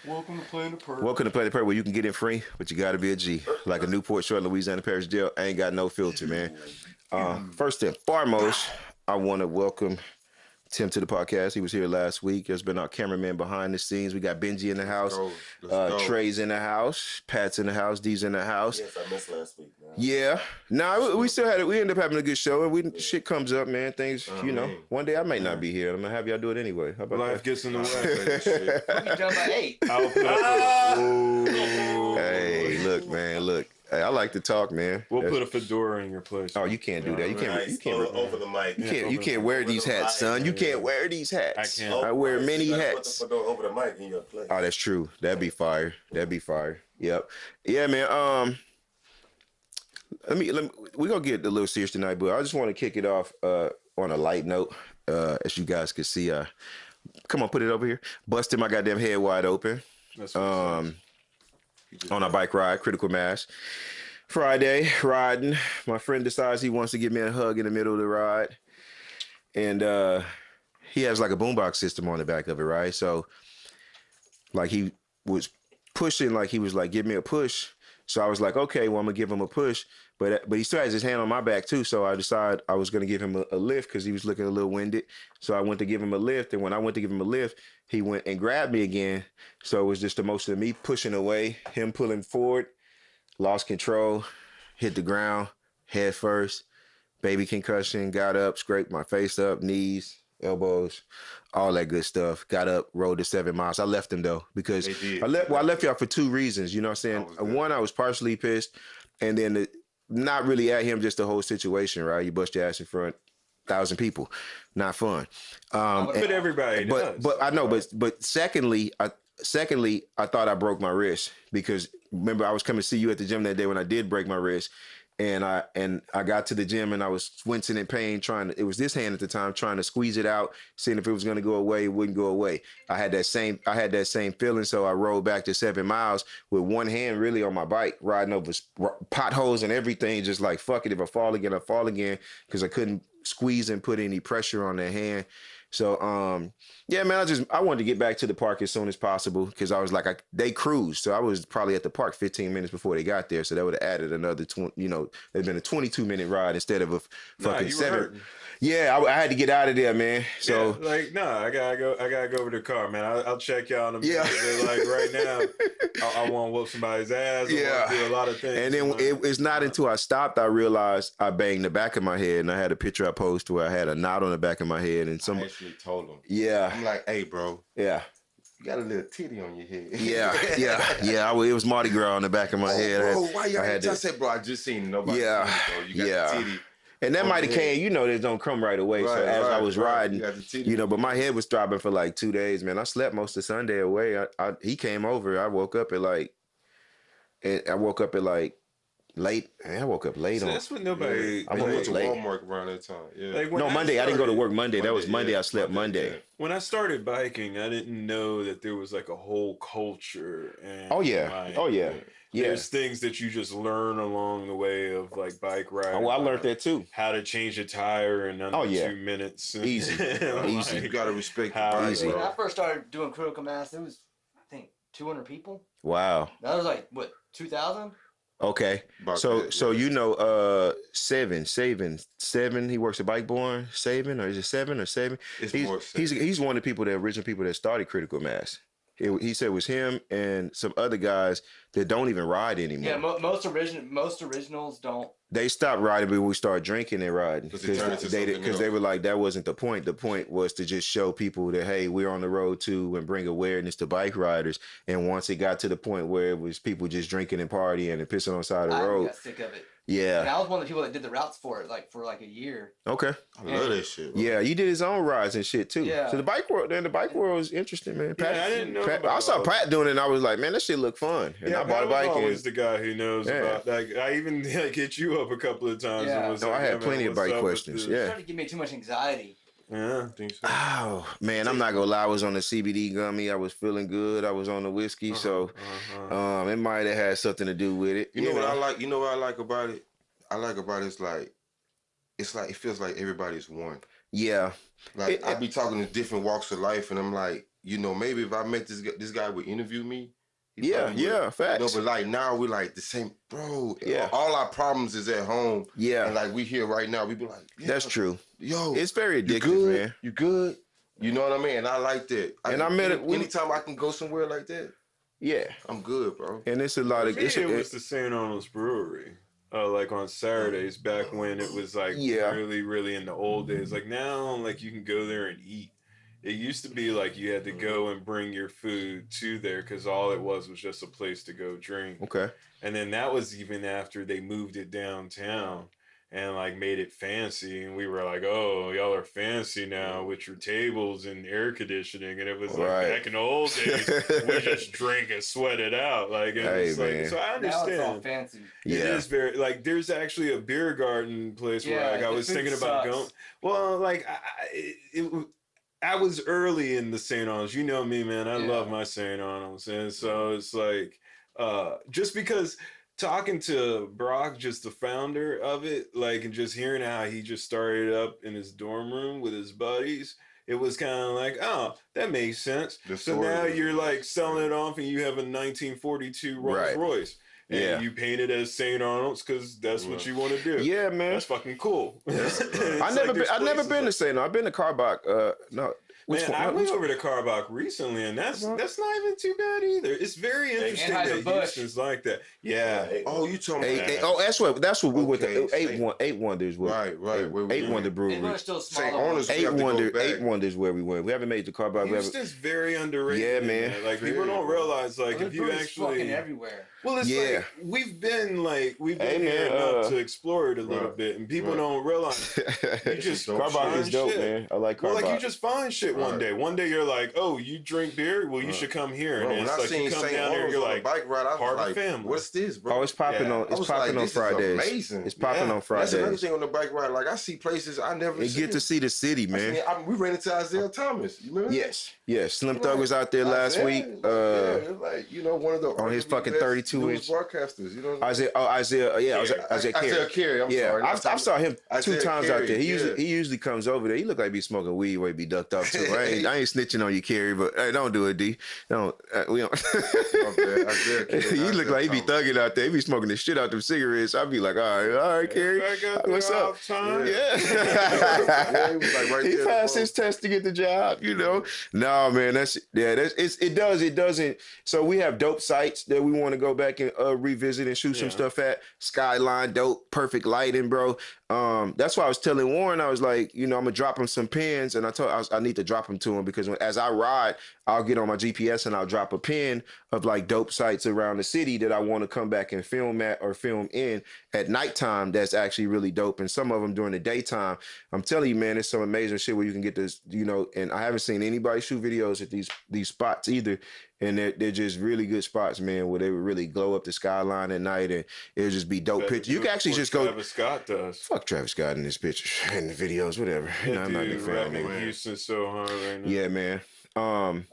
Welcome to Planet Pert. Welcome to Planet Pert, where you can get in free, but you got to be a G. Like a Newport Short, Louisiana Parish Jail. I ain't got no filter, man. First and foremost, I want to welcome Tim to the podcast. He was here last week. There's been our cameraman behind the scenes. We got Benji in the house. Let's go. Trey's in the house. Pat's in the house. D's in the house. Yes, I missed last week, man. Yeah. Nah, we still had it. We ended up having a good show, and shit comes up, man. Things, one day I may not be here. I'm gonna have y'all do it anyway. How about Life that? gets in the way. We done by 8. I'll put up Hey, look, man, look. Hey, I like to talk, man. We'll put a fedora in your place. Oh, you can't do that. You can't. Nice. You can't. Over the mic. You can't wear these hats, son. You can't wear these hats. I can't. I wear many You gotta hats. Put the fedora over the mic in your place. Oh, that's true. That'd be fire. That'd be fire. Yep. Yeah, man. Let me. We gonna get a little serious tonight, but I just want to kick it off on a light note. As you guys can see, come on, put it over here. Busted my goddamn head wide open. That's what On a bike ride, critical mass. Friday, riding. My friend decides he wants to give me a hug in the middle of the ride. And he has like a boombox system on the back of it, right? So like he was pushing, like he was like, give me a push. So I was like, okay, well, I'm gonna give him a push. But he still has his hand on my back too. So I decided I was gonna give him a lift because he was looking a little winded. So I went to give him a lift. And when I went to give him a lift, he went and grabbed me again. So it was just the motion of me pushing away, him pulling forward, lost control, hit the ground, head first, baby concussion, got up, scraped my face up, knees, elbows, all that good stuff. Got up, rode the 7 miles. I left him though, because I left y'all for 2 reasons. You know what I'm saying? One, I was partially pissed, and then not really at him, just the whole situation, right? You bust your ass in front, 1,000 people, not fun. but everybody does. But I know, but secondly, I thought I broke my wrist, because remember I was coming to see you at the gym that day when I did break my wrist, and I got to the gym and I was wincing in pain, it was this hand at the time, trying to squeeze it out, seeing if it was going to go away. It wouldn't go away. I had that same feeling. So I rode back to 7 miles with one hand really on my bike, riding over potholes and everything. Just like, fuck it. If I fall again, I fall again. Cause I couldn't squeeze and put any pressure on that hand. So, yeah, man, I wanted to get back to the park as soon as possible, because I was like, they cruised. So I was probably at the park 15 minutes before they got there. So that would have added another, it'd been a 22-minute ride instead of a fucking 7. Hurting. Yeah, I had to get out of there, man. So I gotta go over to the car, man. I'll check y'all in a minute. Yeah. Like right now, I want to whoop somebody's ass. Yeah. I do a lot of things. And then it's not until I stopped I realized I banged the back of my head, and I had a picture I posted where I had a knot on the back of my head, and I actually told him. Yeah. I'm like, hey, bro, Yeah. you got a little titty on your head. Yeah. It was Mardi Gras on the back of my head. Bro, why y'all had just said, bro, I just seen nobody. Yeah. Bro. You got the titty. And that might have came, they don't come right away. So as I was riding, but my head was throbbing for like 2 days, man. I slept most of Sunday away. He came over. I woke up at like late. Man, I woke up late. That's what nobody. I went to Walmart around that time. Yeah. Like Monday. I didn't go to work Monday. That was Monday. I slept Monday. Yeah. When I started biking, I didn't know that there was like a whole culture. And Oh yeah. There's things that you just learn along the way of like bike riding. Oh, well, I learned that too. How to change a tire in under 2 minutes. Easy. Easy. You gotta respect the How bike, easy. When bro. I first started doing critical mass, it was, I think, 200 people. Wow. That was like, what, 2,000? Okay. So Seven. He works at Bike Born. Saving, or is it Seven or Saving? He's one of the original people that started Critical Mass. He said it was him and some other guys that don't even ride anymore. Yeah, most originals don't. They stopped riding when we started drinking and riding, because they were like, that wasn't the point. The point was to just show people that, hey, we're on the road too, and bring awareness to bike riders. And once it got to the point where it was people just drinking and partying and pissing on the side of the road, got sick of it. yeah. And I was one of the people that did the routes for it, for a year. Okay. I love that shit, bro. Yeah, you did his own rides and shit too. Yeah. So the bike world is interesting, man. Yeah, I didn't know about I saw all Pat doing it, and I was like, man, that shit look fun. And I bought a bike. Always the guy who knows about. Like, I even hit you up a couple of times. Yeah. And was I like, had plenty of bike questions. It Yeah. started to give me too much anxiety. Yeah. I think so. Oh man, I'm not gonna lie. I was on the CBD gummy. I was feeling good. I was on the whiskey, so it might have had something to do with it. You know what I like? You know what I like about it? I like about it's like it feels like everybody's one. Yeah. Like I be talking to different walks of life, and I'm like, you know, maybe if I met this guy would interview me. Facts. No, but like now we like the same, bro. Yeah. All our problems is at home. Yeah. And like we here right now, we be like, That's true. Yo, it's very you addictive, good? man. You good? You know what I mean? And I like that. And I met it anytime I can go somewhere like that. Yeah, I'm good, bro. And it's a lot of. It was the St. Arnold's Brewery. Like on Saturdays, back when it was like really, really in the old days. Like now, like you can go there and eat. It used to be like you had to go and bring your food to there because all it was just a place to go drink. Okay. And then that was even after they moved it downtown and like made it fancy. And we were like, oh, y'all are fancy now with your tables and air conditioning. And it was like back in the old days, we just drink and sweat it out. Like, it was like, so I understand. Now it's all fancy. It is very, like, there's actually a beer garden place where like, I was thinking about going. Well, like, I was early in the St. Arnold's. You know me, man. I love my St. Arnold's. And so it's like, just because talking to Brock, just the founder of it, like, and just hearing how he just started up in his dorm room with his buddies, it was kind of like, oh, that makes sense. So now you're like selling it off and you have a 1942 Rolls Royce. And you paint it as St. Arnold's because that's what you want to do. Yeah, man. That's fucking cool. I've never been to St. Arnold's. I've been to Carbach. No. Man, I went over to Carbach recently, and that's not even too bad either. It's very interesting that Houston's like that. Yeah. Oh, you told me. That's what we went to. Eight Wonders. Right. Eight Wonder Brewery. St. Arnold's. Eight Wonders where we went. We haven't made the Carbach. Houston's very underrated. Yeah, man. Like people don't realize, like if you actually everywhere. Well, it's like we've been here enough to explore it a little bit, and people don't realize. You just Carbach is dope, man. I like Carbach. Well, like you just find shit one day. One day you're like, oh, you drink beer? Well, you should come here. Bro, and it's like you come down there, and you're like, bike ride, I was part of family. What's this, bro? Oh, it's popping on. It's popping on Fridays. Amazing. It's popping on Fridays. That's another thing on the bike ride. Like I see places I never. You get to see the city, man. We ran into Isaiah Thomas. You remember? Yes. Slim Thug was out there last week. Like one of the on his fucking 32-inch broadcasters. You know. Isaiah Carey. I'm sorry. I saw him two times out there. He usually comes over there. He look like he be smoking weed where he be ducked off too. I ain't snitching on you, Carey, but hey, don't do it, D. Don't. We don't. He look like he be thugging out there. He be smoking the shit out them cigarettes. I'd be like, all right, Carey. What's up? Yeah. He passed his test to get the job. You know. No, man. It doesn't. So we have dope sites that we want to go back and revisit and shoot some stuff at. Skyline, dope, perfect lighting, bro. That's why I was telling Warren, I was like, I'm gonna drop him some pins, and I need to drop them to him because as I ride, I'll get on my GPS and I'll drop a pin of like dope sites around the city that I want to come back and film at or film in at nighttime. That's actually really dope, and some of them during the daytime. I'm telling you, man, it's some amazing shit where you can get this, and I haven't seen anybody shoot videos at these spots either. And they're just really good spots, man, where they would really glow up the skyline at night, and it'll just be dope pictures. You can actually just go. Travis Scott does. Fuck Travis Scott in his pictures and the videos, whatever. I'm not a big fan. Houston so hard right now. Yeah, man.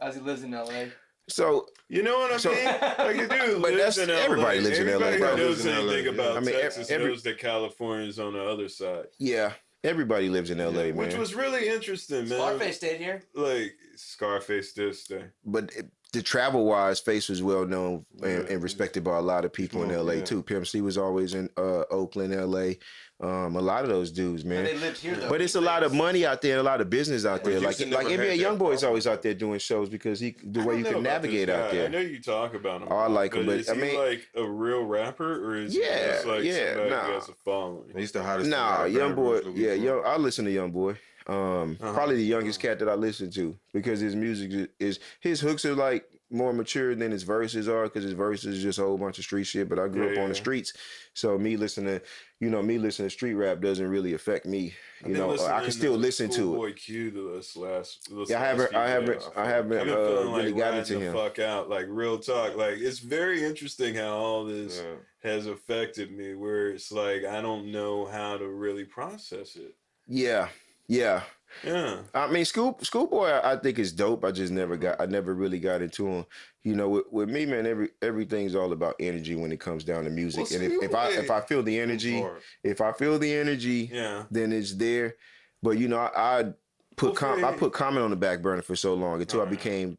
As he lives in LA. So you know what I mean? Like you do. But everybody lives in LA. Everybody knows anything about Texas knows that California's on the other side. Yeah. Everybody lives in LA, man. Which was really interesting, man. Scarface stayed here. Like Scarface did stay. But the travel-wise, Face was well known and respected by a lot of people in LA too. Pimp C was always in Oakland, LA. A lot of those dudes, man. They lived here, though. But it's a lot of money out there, and a lot of business out there. Like NBA YoungBoy is always out there doing shows because the way you can navigate out there. I know you talk about him. Oh, I like him, but is he like a real rapper, or is he just like somebody who has a following? He's the hottest. Nah, YoungBoy. I listen to YoungBoy. Probably the youngest cat that I listen to because his music his hooks are like more mature than his verses are because his verses is just a whole bunch of street shit. But I grew up on the streets, so me listening to street rap doesn't really affect me. I can still listen to it. Boy Q this last I haven't really got into him. Fuck out, like real talk. Like it's very interesting how all this has affected me. Where it's like I don't know how to really process it. Yeah. I mean, Schoolboy, I think is dope. I never really got into him. With me, man, everything's all about energy when it comes down to music. Well, and if I feel the energy, then it's there. But put comment on the back burner for so long until I became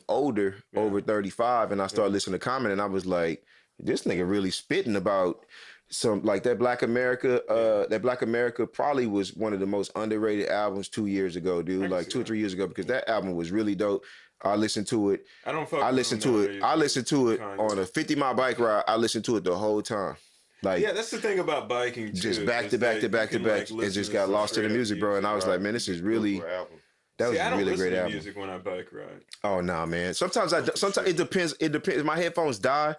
older, over 35, and I started listening to comment, and I was like, this nigga really spitting about some like that Black America. That Black America probably was one of the most underrated albums 2 years ago, dude. Like 2 or 3 years ago, because that album was really dope. I listened to it. I listened to it on a 50-mile bike ride. I listened to it the whole time. Like, yeah, that's the thing about biking too. Just back to back. It just got lost in the music, bro. And I was like, man, this is really that was a really great album. Music when I bike ride. Oh nah, man. Sometimes it depends. It depends. If my headphones die,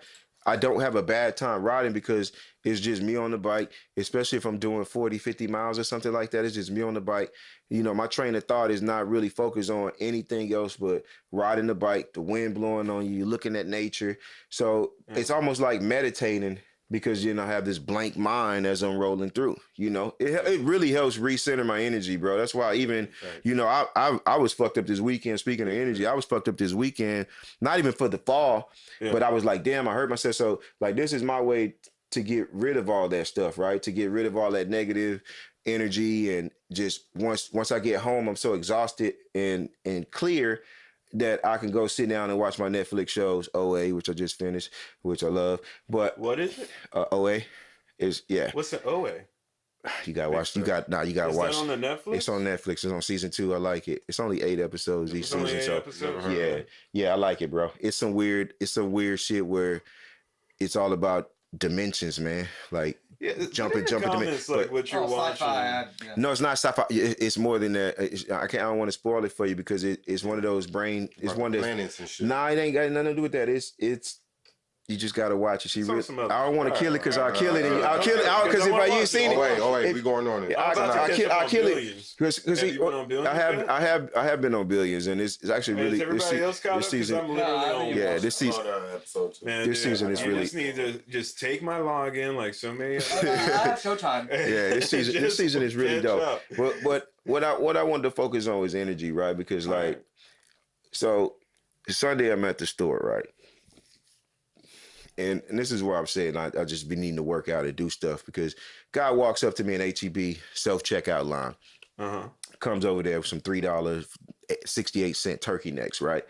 I don't have a bad time riding because it's just me on the bike, especially if I'm doing 40, 50 miles or something like that. It's just me on the bike. You know, my train of thought is not really focused on anything else but riding the bike, the wind blowing on you, looking at nature. So it's almost like meditating because, you know, I have this blank mind as I'm rolling through. You know, it really helps recenter my energy, bro. That's why even, you know, I was fucked up this weekend. Speaking of energy, I was fucked up this weekend, not even for the fall, but I was like, damn, I hurt myself. So like, this is my way to get rid of all that stuff, right? To get rid of all that negative energy. And just once I get home, I'm so exhausted and clear that I can go sit down and watch my Netflix shows, OA, which I just finished, which I love. But what is it? OA is What's the OA? You gotta watch. You gotta watch. Is that on the Netflix? It's on Netflix. It's on season 2. I like it. It's only 8 episodes each season. Episodes? Yeah, I like it, bro. It's some weird shit where it's all about dimensions, man. Like jumping dimensions. Like what you're watching. No, it's not sci-fi. It's more than that. I don't want to spoil it for you because it's one of those brain. It's one of those. Nah, it ain't got nothing to do with that. It's. You just gotta watch it. I don't want to kill it because I'll kill it. I'll kill it because if I ain't seen it. Oh wait, we going on it. I'll kill it because I have been on Billions and it's actually really this season. Yeah, this season. This season is really. I just need to just take my login like so many. I have Showtime. Yeah, this season is really dope. But what I wanted to focus on was energy, right? Because like, so Sunday I'm at the store, right? And this is where I'm saying I just be needing to work out and do stuff because guy walks up to me in HEB self-checkout line, comes over there with some $3.68 turkey necks, right?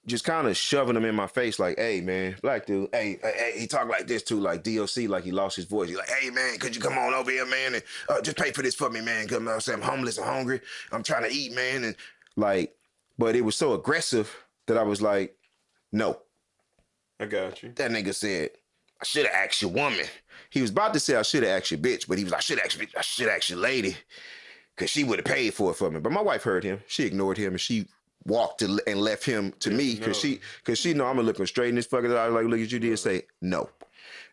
Just kind of shoving them in my face like, hey, man, black dude, hey, he talk like this too, like DOC, like he lost his voice. He's like, hey, man, could you come on over here, man, and just pay for this for me, man, because I'm homeless, I'm hungry, I'm trying to eat, man, and like, but it was so aggressive that I was like, no. I got you. That nigga said, I should have asked your woman. He was about to say I should have asked your bitch, but he was like, I should ask your lady. Because she would have paid for it for me. But my wife heard him. She ignored him and she walked and left him to me because she know I'm gonna look him straight in his fucking eye like, look at you did and say no.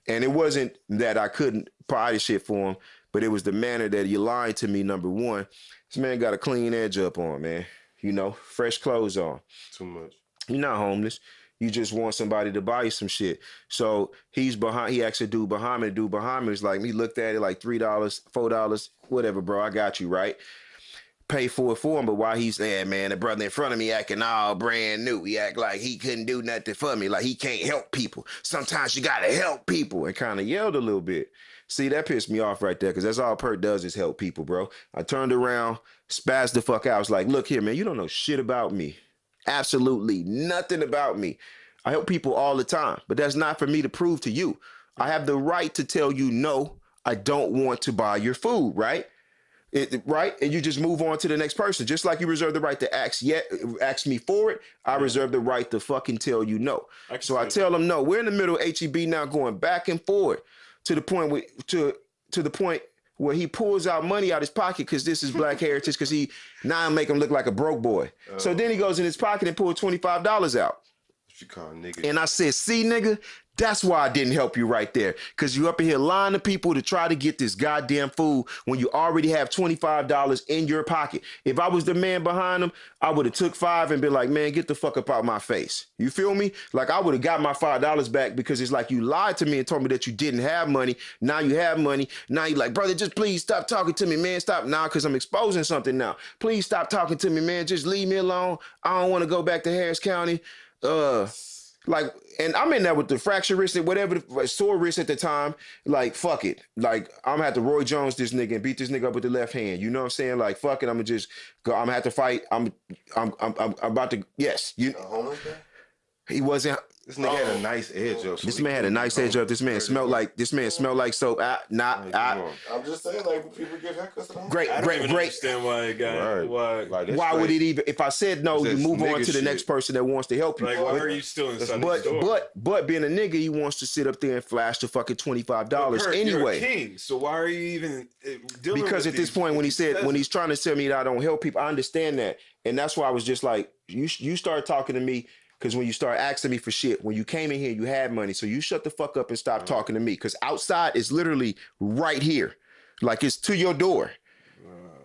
And it wasn't that I couldn't buy the shit for him, but it was the manner that he lied to me, number one. This man got a clean edge up on, man. You know, fresh clothes on. Too much. You're not homeless. You just want somebody to buy you some shit. So he's behind. He asked a dude behind me. The dude behind me was like, he looked at it like $3, $4, whatever, bro. I got you, right? Pay for it for him. But while he's there, man, the brother in front of me acting all brand new. He act like he couldn't do nothing for me. Like he can't help people. Sometimes you got to help people. And kind of yelled a little bit. See, that pissed me off right there because that's all Pert does is help people, bro. I turned around, spazzed the fuck out. I was like, look here, man, you don't know shit about me. Absolutely nothing about me. I help people all the time, but that's not for me to prove to you. I have the right to tell you, no, I don't want to buy your food, right? Right? And you just move on to the next person. Just like you reserve the right to ask me for it, I reserve the right to fucking tell you no. So I tell them no. We're in the middle of HEB now going back and forth to the point to the point where he pulls out money out his pocket because this is Black heritage because he now make him look like a broke boy. So then he goes in his pocket and pulls $25 out. You call nigga. And I said, see, nigga, that's why I didn't help you right there. Because you up in here lying to people to try to get this goddamn food when you already have $25 in your pocket. If I was the man behind him, I would have took $5 and been like, man, get the fuck up out my face. You feel me? Like I would have got my $5 back because it's like you lied to me and told me that you didn't have money. Now you have money. Now you like, brother, just please stop talking to me, man. Stop now because I'm exposing something now. Please stop talking to me, man. Just leave me alone. I don't want to go back to Harris County. Like, and I'm in there with the fractured wrist, whatever, sore wrist at the time. Like, fuck it. Like, I'm gonna have to Roy Jones this nigga and beat this nigga up with the left hand. You know what I'm saying? Like, fuck it. I'm gonna just go. I'm gonna have to fight. I'm about to. Yes, you. He wasn't. This nigga had a nice edge up. This man had a nice edge up. This man smelled like soap. I'm just saying, like, people get haircuts. Great. Understand why it got Why would it even? If I said no, you move on to the next person that wants to help you. Like, why are you still inside the store? But being a nigga, he wants to sit up there and flash the fucking $25 anyway. You're a king, so why are you even dealing because with at this point, when he's trying to tell me that I don't help people, I understand that, and that's why I was just like, you start talking to me. Because when you start asking me for shit, when you came in here, you had money. So you shut the fuck up and stop talking to me. Because outside is literally right here. Like, it's to your door.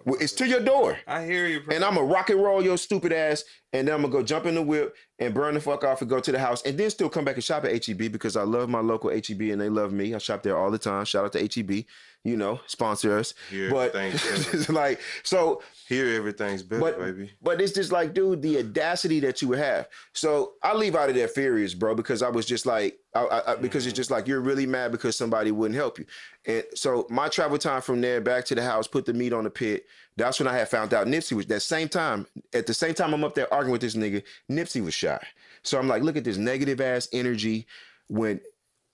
It's to your door. I hear you, bro. And I'm going to rock and roll your stupid ass. And then I'm going to go jump in the whip and burn the fuck off and go to the house. And then still come back and shop at HEB because I love my local HEB and they love me. I shop there all the time. Shout out to HEB. You know, sponsor us. But like, so here everything's better, baby. But it's just like, dude, the audacity that you would have. So I leave out of that furious, bro, because I was just like, because it's just like, you're really mad because somebody wouldn't help you. And so my travel time from there back to the house, put the meat on the pit. That's when I had found out Nipsey was at the same time I'm up there arguing with this nigga, Nipsey was shy. So I'm like, look at this negative ass energy when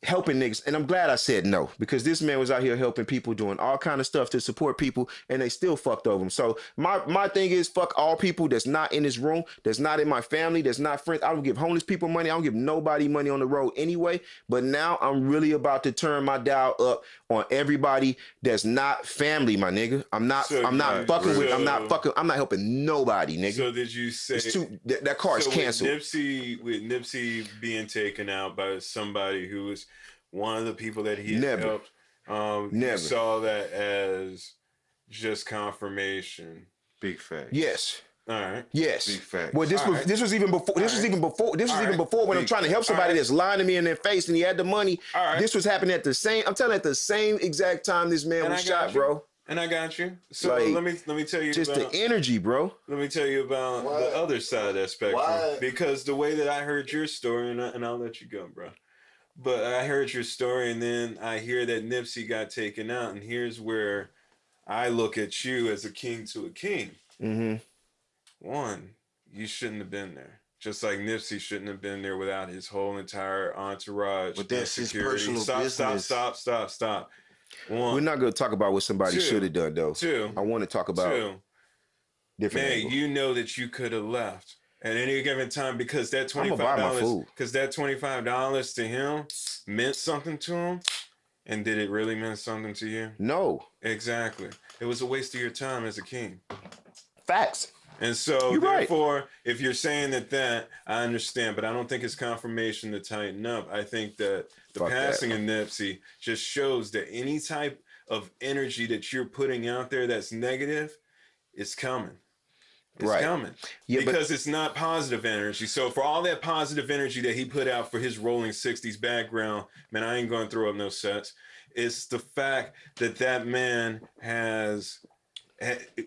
helping niggas. And I'm glad I said no, because this man was out here helping people, doing all kind of stuff to support people, and they still fucked over him. So my thing is, fuck all people that's not in this room, that's not in my family, that's not friends. I don't give homeless people money. I don't give nobody money on the road anyway. But now I'm really about to turn my dial up on everybody that's not family, my nigga. I'm not helping nobody, nigga. So did you say that card's canceled? With Nipsey being taken out by somebody who was one of the people that he helped, you saw that as just confirmation. Big fact. Yes. All right. Yes. Big fact. Well, this was even before when I'm trying to help somebody that's lying to me in their face and he had the money. This was happening at the same exact time this man was shot, bro. And I got you. So like, let me tell you just about the energy, bro. Let me tell you about the other side of that spectrum. Because the way that I heard your story, and I'll let you go, bro. But I heard your story, and then I hear that Nipsey got taken out, and here's where I look at you as a king to a king. Mm-hmm. One, you shouldn't have been there. Just like Nipsey shouldn't have been there without his whole entire entourage. But that's his personal business. Stop. One. We're not going to talk about what somebody should have done, though. Two. I want to talk about different angles. You know that you could have left at any given time because that $25 to him meant something to him. And did it really mean something to you? No. Exactly. It was a waste of your time as a king. Facts. And so, therefore, if you're saying that, I understand, but I don't think it's confirmation to tighten up. I think that the passing of Nipsey just shows that any type of energy that you're putting out there that's negative, it's coming. It's coming. Yeah, because it's not positive energy. So for all that positive energy that he put out for his rolling 60s background, man, I ain't going to throw up no sets. It's the fact that man has...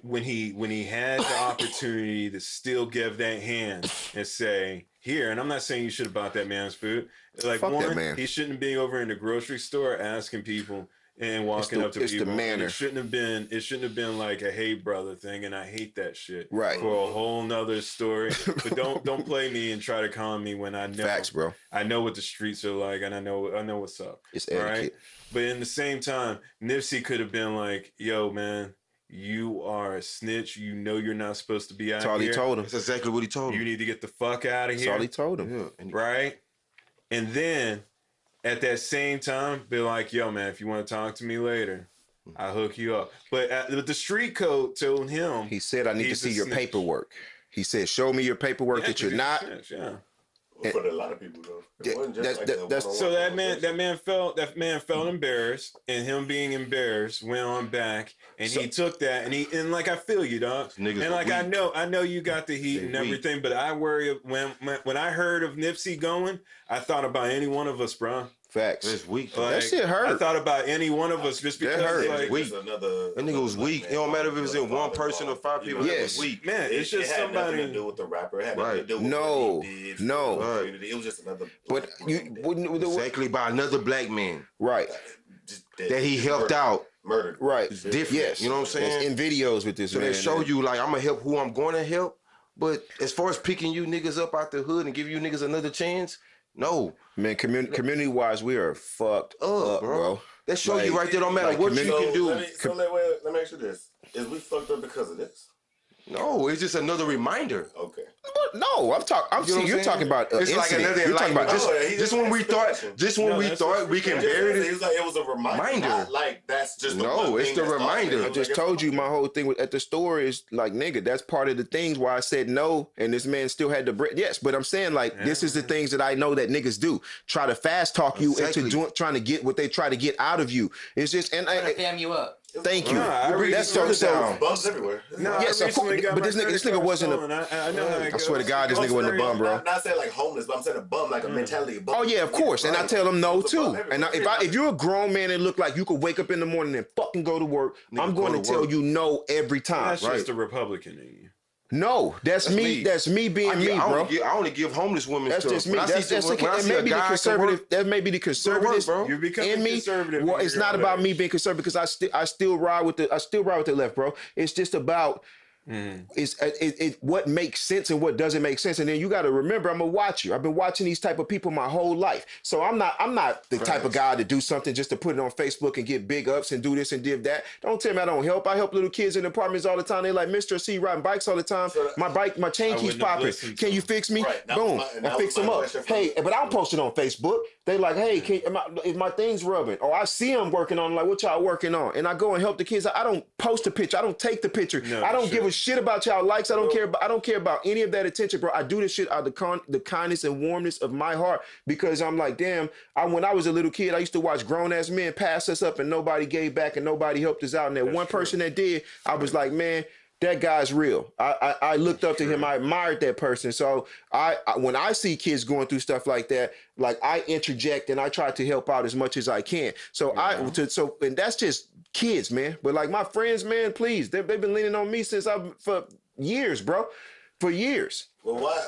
When he had the opportunity to still give that hand and say, here, and I'm not saying you should have bought that man's food. Like, fuck one, that man. He shouldn't be over in the grocery store asking people and walking up to people. The manner. It shouldn't have been like a hey brother thing, and I hate that shit. Right. For a whole nother story. But don't play me and try to calm me when I know. Facts, bro. I know what the streets are like, and I know what's up. It's etiquette. Right? But in the same time, Nipsey could have been like, yo, man, you are a snitch. You know you're not supposed to be out here. That's all he told him. That's exactly what he told him. You need to get the fuck out of here. That's all he told him. Yeah. Right? And then, at that same time, be like, yo, man, if you want to talk to me later, I'll hook you up. But the street code told him... He said, I need to see your paperwork. He said, show me your paperwork that you're not... For a lot of people, though. So that man felt embarrassed, and him being embarrassed went on back, and he took that, and like I feel you, dog, and like I know you got the heat and everything, but I worry when I heard of Nipsey going, I thought about any one of us, bro. Facts. That's weak. Like, that shit hurt. I thought about any one of us just because hurt. like Weak. Another, That nigga was weak. It don't matter if it was in one person or 5 people. Yes. That was weak. man, it's just it had nothing somebody. to do with the rapper. It had nothing Right. to do with No. what he did. No. For the community. It was just another. But you wouldn't. Exactly by another black man Right. that he helped out. Murdered. Right. It's different. Yes. You know what I'm That's saying? in videos with this So man. they show you like I'm gonna help who I'm going to help. But as far as picking you niggas up out the hood and give you niggas another chance, no. Man, community wise, we are fucked up, bro. That show Like- you right there. Don't matter like what you So can do. let me ask you this: is we fucked up because of this? No, it's just another reminder. Okay. No, I'm talking. You know what I'm You're saying? talking about. It's like incident. another You're talking about enlightenment. this. he Just just when we asked thought, the just when No, we that's thought what we can Just- bury It it. was like it was a reminder. Reminder. Not like that's just the No, one it's thing the that started reminder. it. It I was just like, told you my whole thing at the store is like, nigga, that's part of the things why I said no, and this man still had the bread. Yes, but I'm saying like this is the things that I know that niggas do. Try to fast talk you Exactly. into doing, trying to get what they try to get out of you. It's just and Trying to fam you up. thank you. Nah, I That's really- so. bums everywhere. No, Yes, I of course, recently got but my this nigga credit wasn't card a- stolen. I know how it I goes. swear to God, this nigga wasn't a bum, bro. Not saying like homeless, but I'm saying a bum, like a mentality. A bum. Oh yeah, of course, and I tell them no It was a bum too. And everywhere. if you're a grown man and look like you could wake up in the morning and fucking go to work, I'm go going to to tell work. you no every time. That's just a Republican in you. No, that's me. me. That's me being me, bro. I only give homeless women That's stuff. just me. When I see That's some- when I it see may a be the guy come conservative. work, That may be the conservative bro. You're becoming in me. conservative. Well, in it's your not own about me age. being conservative because I still ride with the left, bro. It's just about it's what makes sense and what doesn't make sense. And then you got to remember, I'm a watcher. I've been watching these type of people my whole life. So I'm not the type of guy to do something just to put it on Facebook and get big ups and do this and do that. Don't tell me I don't help. I help little kids in apartments all the time. They like, Mr. C riding bikes all the time. My chain keeps wouldn't have popping. listened to Can you him. fix me? Right. That Boom. was my- And that fix was them my up. question for Hey, you. but I don't post it on Facebook. They like, hey, is my things rubbing? Or I see them working on, like, what y'all working on? And I go and help the kids. I don't post a picture. I don't take the picture. No, I don't sure. give a shit about y'all likes. I don't care about any of that attention, bro. I do this shit out of the kindness and warmness of my heart because I'm like, damn, when I was a little kid, I used to watch grown ass men pass us up and nobody gave back and nobody helped us out. And that one person that did, I was like, man, that guy's real. I looked up to him. I admired that person. So I when I see kids going through stuff like that, like I interject and I try to help out as much as I can. So and that's just kids, man. But like my friends, man, please, they've been leaning on me for years, bro, for years. Well, why?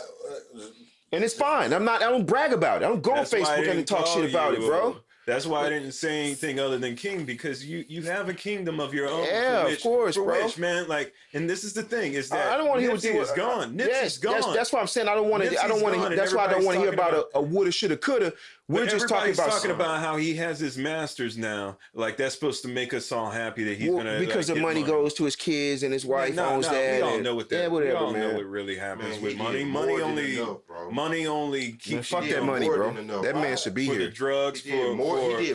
And it's fine. I don't brag about it. I don't go on That's why I Facebook and didn't talk call shit about you, it, bro. That's why I didn't say anything other than king because you have a kingdom of your own. Yeah, of course, for bro. which, man, like, and this is the thing is that I don't want to hear what Nipsey is gone. Nipsey's gone. That's why I'm saying I don't want to. I don't Nipsey's want gone, to. and That's why I don't want to hear everybody's about a woulda, shoulda, coulda. We're But just talking everybody's about how he has his masters now. Like that's supposed to make us all happy that he's gonna because like, the get money goes to his kids and his wife owns that. We all know what that. Yeah, whatever, we all man. know what really happens Man, with he money. did Money more than only. enough, bro. Money only Man, keeps fuck you that money, more bro. than enough. That man should be for the here. drugs. He did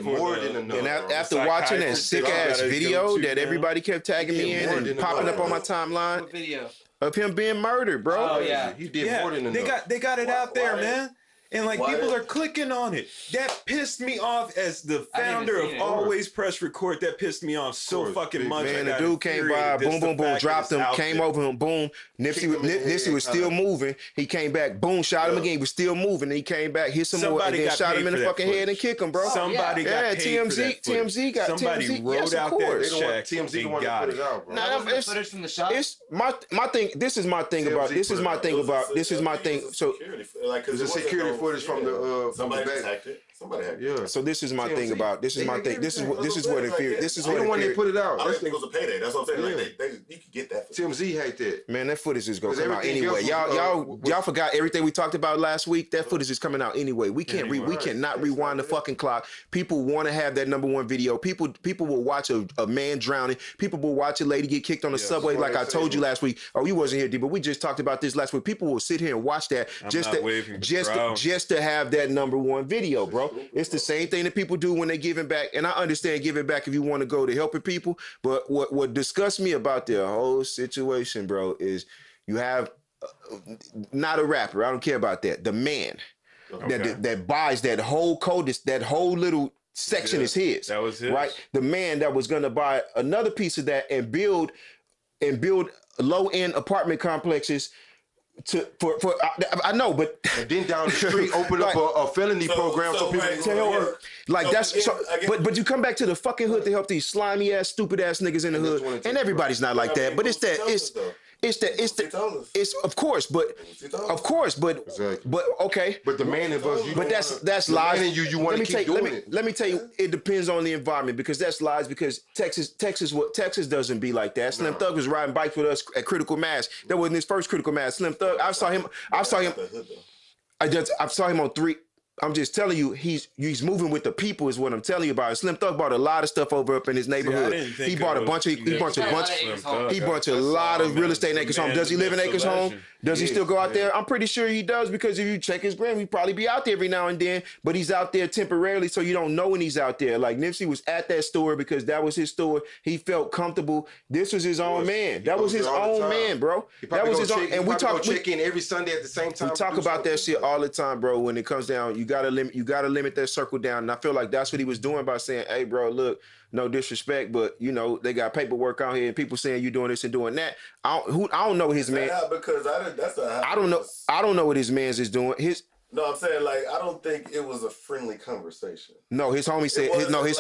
more than enough. And bro. after watching that Psychiatrist sick that you ass gotta go video to that now. everybody kept tagging He me did in more and than popping enough, up on my bro. timeline What video? of him being murdered, bro. Oh yeah. He did Yeah, more than enough. they got it out there, why- man. And like why people did- are clicking on it. That pissed me off as the I haven't founder seen of it. Always Press Record. That pissed me off so course, fucking big much. Man, I the got dude came by, infuriated. Just boom, the boom, boom, fact that dropped it's him, out came there. over him, boom. Kicked him in the Nipsey head, was still kinda. moving. He came back, boom, shot him again. He was still moving. And he came back, hit some more, and Somebody then got shot paid him in for the that fucking head and footage. kicked him, bro. Somebody yeah, got paid for that TMZ footage. Somebody TMZ, wrote yes, of out course. their They don't want checks TMZ the and one that got put it. it out, bro. Nah, That was the it's- footage from the shop. It's my thing. This is my thing about. This is my thing about. This is my thing. So There's a security footage from the somebody back. hacked it. Somebody hacked it. Yeah. so this is my TMZ. thing about. This is my thing. This is what infuriates. This is They what the one that infuriates. put it out. I don't That's think it was a payday. That's what I'm saying. Yeah. Like you could get that. TMZ hate that. Man, that footage is gonna 'Cause come out everything anyway. else was, Y'all forgot everything we talked about last week. That footage is coming out anyway. We can't we Right. cannot rewind the fucking clock. People want to have that #1 video. People will watch a man drowning. People will watch a lady get kicked on the subway. that's Like what I I'm told you saying. last week. Oh, you wasn't here, D, but we just talked about this last week. People will sit here and watch that just not waving the crowd. to have that #1 video, bro. It's the same thing that people do when they giving back. And I understand giving back if you want to go to helping people. But what disgusts me about the whole situation, bro, is you have not a rapper. I don't care about that. The man that buys that whole code, that whole little section is his. That was his. Right? The man that was gonna buy another piece of that and build low-end apartment complexes I know, but and then down the street open up a felony program so people can tell go. her like that's so. But you come back to the fucking hood to help these slimy ass, stupid ass niggas in the hood, and everybody's not like that. But it's of course, but okay. But the man of us, but that's lies. You want to keep doing it. Let me tell you, it depends on the environment because that's lies. Because Texas doesn't be like that. Slim Thug was riding bikes with us at Critical Mass. That wasn't his first Critical Mass. Slim Thug, I saw him on 3. I'm just telling you, he's moving with the people is what I'm telling you about. Slim Thug bought a lot of stuff over up in his neighborhood. He bought a bunch of a lot of real estate in Acres Home. Does he live in Acres Home? Does he still go out there? I'm pretty sure he does because if you check his gram, he'd probably be out there every now and then, but he's out there temporarily, so you don't know when he's out there. Like Nipsey was at that store because that was his store. He felt comfortable. This was his own man. That was his own man, bro. That was his own. And we check in every Sunday at the same time. We talk about that shit all the time, bro. When it comes down, you gotta limit that circle down. And I feel like that's what he was doing by saying, "Hey, bro, look, no disrespect, but you know they got paperwork out here and people saying you doing this and doing that." I don't know his man. Because I don't know what his man's is doing. No, I'm saying like I don't think it was a friendly conversation. No, his homie said no. Like,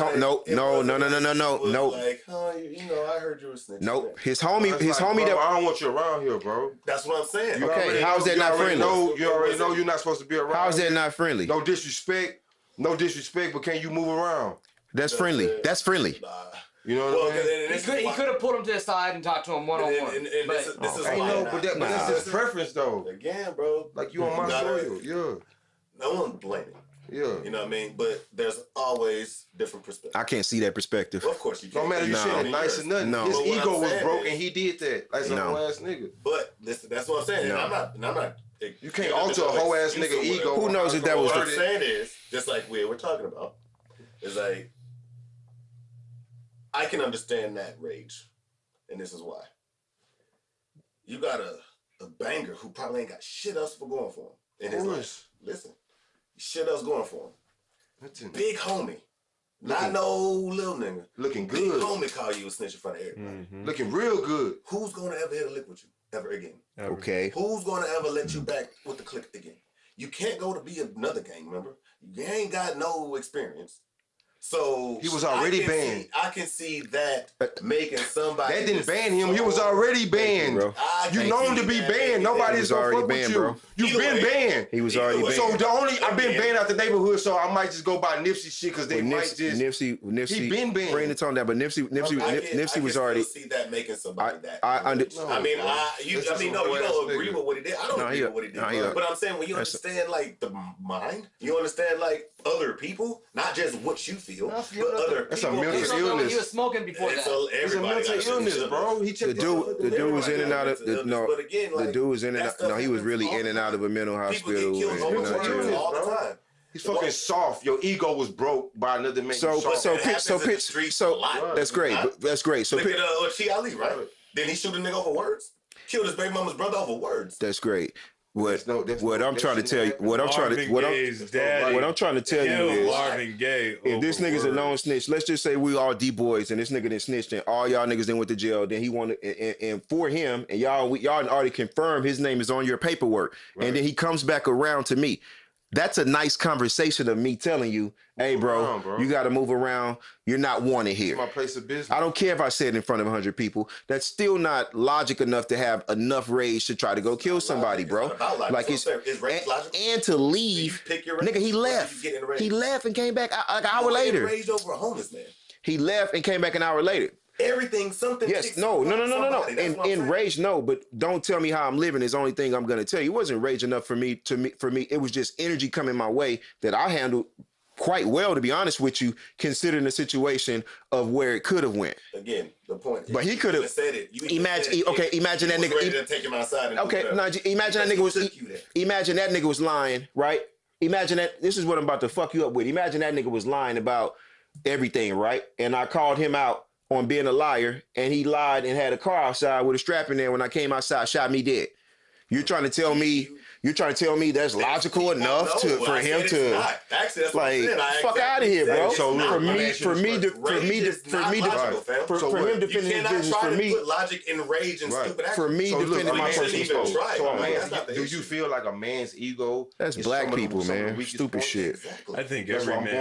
I heard you were snitching. Nope, his homie. Bro, I don't want you around here, bro. That's what I'm saying. Okay, how's that not friendly? You already know you're not supposed to be around. How's that not friendly? No disrespect, but can you move around? That's friendly. That's friendly. You know what I mean? He could have pulled him to the side and talked to him one-on-one. This is why. But that's his preference, though. Again, bro. Like you on my soil. Yeah. No one's blaming. Yeah. You know what I mean? But there's always different perspectives. I can't see that perspective. Well, of course you can't. No matter you shit nice or nothing. No. His ego was broke and he did that. Like some whole ass nigga. But listen, that's what I'm saying. No. I'm not. You can't alter a whole ass nigga ego. Who knows if that was what I'm saying is, just like we're talking about, is like, I can understand that rage. And this is why. You got a banger who probably ain't got shit else for going for him in his life. Listen, shit else going for him. Big homie. Not no little nigga. Looking good. Big homie call you a snitch in front of everybody. Mm-hmm. Looking real good. Who's gonna ever hit a lick with you ever again? Okay. Who's gonna ever let you back with the click again? You can't go to be another gang member. You ain't got no experience. So he was already banned. I can see that making somebody that didn't ban him. He was already banned. You know him to be banned. Nobody's gonna fuck with you. Bro. You've been banned. He was already banned. So I've been banned out the neighborhood. So I might just go by Nipsey shit because they might just Nipsey. He been banned. Bring the tone down, but Nipsey was already. I can see that making somebody that. You don't agree with what he did. I don't agree with what he did. But I'm saying when you understand like the mind, you understand like other people, not just what you feel. But other that's a mental illness. He was smoking before that. It's a mental illness, bro. The dude was in and out of the dude was in and out. No, he was really in and out of a mental hospital. All the time. He's fucking soft. Your ego was broke by another man. So that's great. That's great. So look at Chi Ali, right? Then he shoot a nigga over words. Killed his baby mama's brother over words. That's great. What I'm trying to tell you is if this nigga's a known snitch, let's just say we all D boys and this nigga done snitched and all y'all niggas then went to jail, then he wanted and for him and y'all already confirmed his name is on your paperwork, and then he comes back around to me. That's a nice conversation of me telling you, hey, bro, you got to move around. You're not wanted here. It's my place of business. I don't care if I say it in front of 100 people. That's still not logic enough to have enough rage to try to go kill somebody, bro. Like it's and to leave. Nigga, he left. He left and came back like an hour later. Rage over a homeless man. He left and came back an hour later. Something. Yes, no. In rage, no. But don't tell me how I'm living is the only thing I'm gonna tell you. It wasn't rage enough for me. It was just energy coming my way that I handled quite well, to be honest with you, considering the situation of where it could have went. Again, the point. But he could have said it. Imagine that nigga. Ready to take him outside. Imagine that nigga was. Imagine that nigga was lying, right? Imagine that. This is what I'm about to fuck you up with. Imagine that nigga was lying about everything, right? And I called him out on being a liar, and he lied and had a car outside with a strap in there. When I came outside, shot me dead. You're trying to tell me You're trying to tell me that's logical enough for him to actually, that's like fuck out of here, bro. So look, for him defending his business for me. Put logic in rage and stupid action. For me defending my personal space. Do you feel like a man's ego? That's black people, man. Stupid shit. I think every man.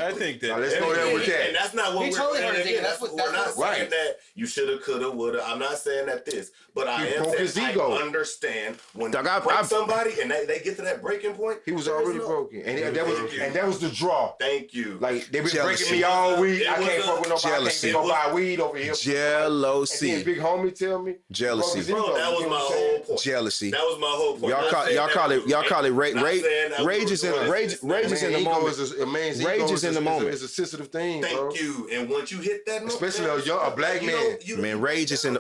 I think that. Let's go there with that. And that's not what we're saying. That's what we're not saying that you shoulda, coulda, woulda. I'm not saying that but I am saying I understand when you break somebody and they get to that breaking point. He was already broken, and that was the draw. Thank you. Like they been breaking me all week. I can't fuck with nobody. Jealousy. I can't go buy weed over here. Jealousy. And then big homie tell me jealousy. Bro, that was my whole point. Jealousy. That was my whole point. Y'all call it rage is in the moment. A man's ego is in the moment. It's a sensitive thing. Thank you. And once you hit that, especially a black man. Man, rage is in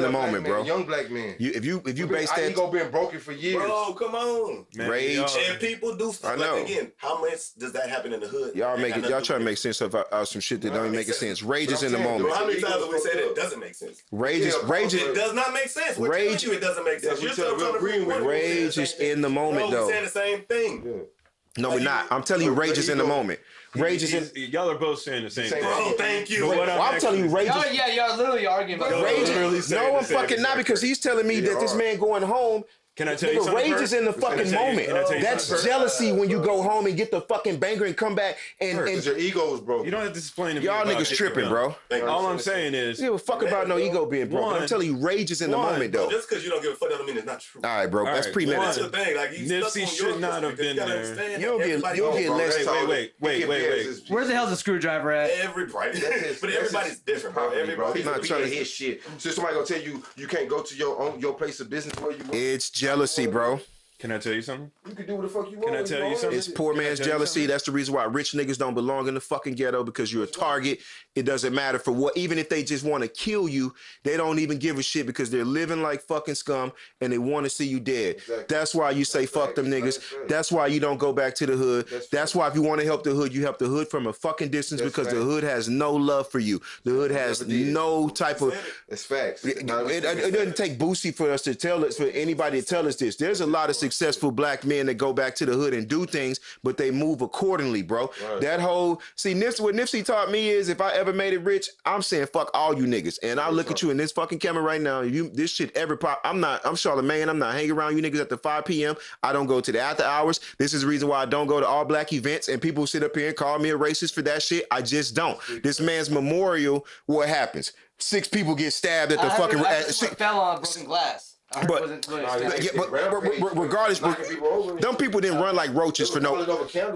the moment, bro. Young black man. If you base that ego been broken for years. Bro, come on. Rage. And people do stuff. I know. Like, again, how much does that happen in the hood? Y'all trying to make sense of some shit that don't even make sense. Rage is in the moment. How many times have we said it doesn't make sense? Rage it does not make sense. Rage, it doesn't make sense. Rage is in the moment, though. We're saying the same thing. No, we're not. I'm telling you, rage is in the moment. Rage is in. Y'all are both saying the same thing. Bro, thank you. I'm telling you, rage. Y'all literally arguing about rage. No, I'm fucking not, because he's telling me that this man going home. Can I tell you something? Rage is in the fucking moment. That's jealousy when you go home and get the fucking banger and come back and your ego's broken. You don't have to explain to me. Y'all niggas tripping, bro. All I'm saying is, you give a fuck about no ego being broken. I'm telling you, rage is in the moment, though. Just because you don't give a fuck doesn't mean it's not true. All right, bro. That's premeditated. That's the thing. Like, Nipsey should not have been there. You'll get less. Wait. Where the hell's the screwdriver at? Everybody. But everybody's different, bro. Everybody's not trying to hit shit. So somebody gonna tell you you can't go to your place of business where you want. It's jealousy, bro. Can I tell you something? You can do what the fuck you want. Can I tell you something? It's poor man's jealousy. That's the reason why rich niggas don't belong in the fucking ghetto, because you're a target. It doesn't matter for what. Even if they just want to kill you, they don't even give a shit because they're living like fucking scum and they want to see you dead. Exactly. That's why you say fuck them niggas. That's why you don't go back to the hood. That's why if you want to help the hood, you help the hood from a fucking distance, because the hood has no love for you. The hood has no type of. It's facts. It doesn't take Boosie for us to tell us, for anybody to tell us this. There's a lot of successful black men that go back to the hood and do things, but they move accordingly, bro. Right. That whole what Nipsey taught me is, if I ever made it rich, I'm saying fuck all you niggas, and I look at you in this fucking camera right now. This shit ever pop. I'm Charlamagne. I'm not hanging around you niggas after 5 p.m. I don't go to the after hours. This is the reason why I don't go to all black events, and people sit up here and call me a racist for that shit. I just don't. This man's memorial, what happens? 6 people get stabbed at the fucking. Fell on broken glass. But regardless, them people didn't run like roaches for no.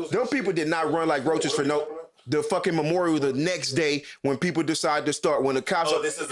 Them people did not run like roaches for no. The fucking memorial the next day when people decide to start, when the cops. Oh, this is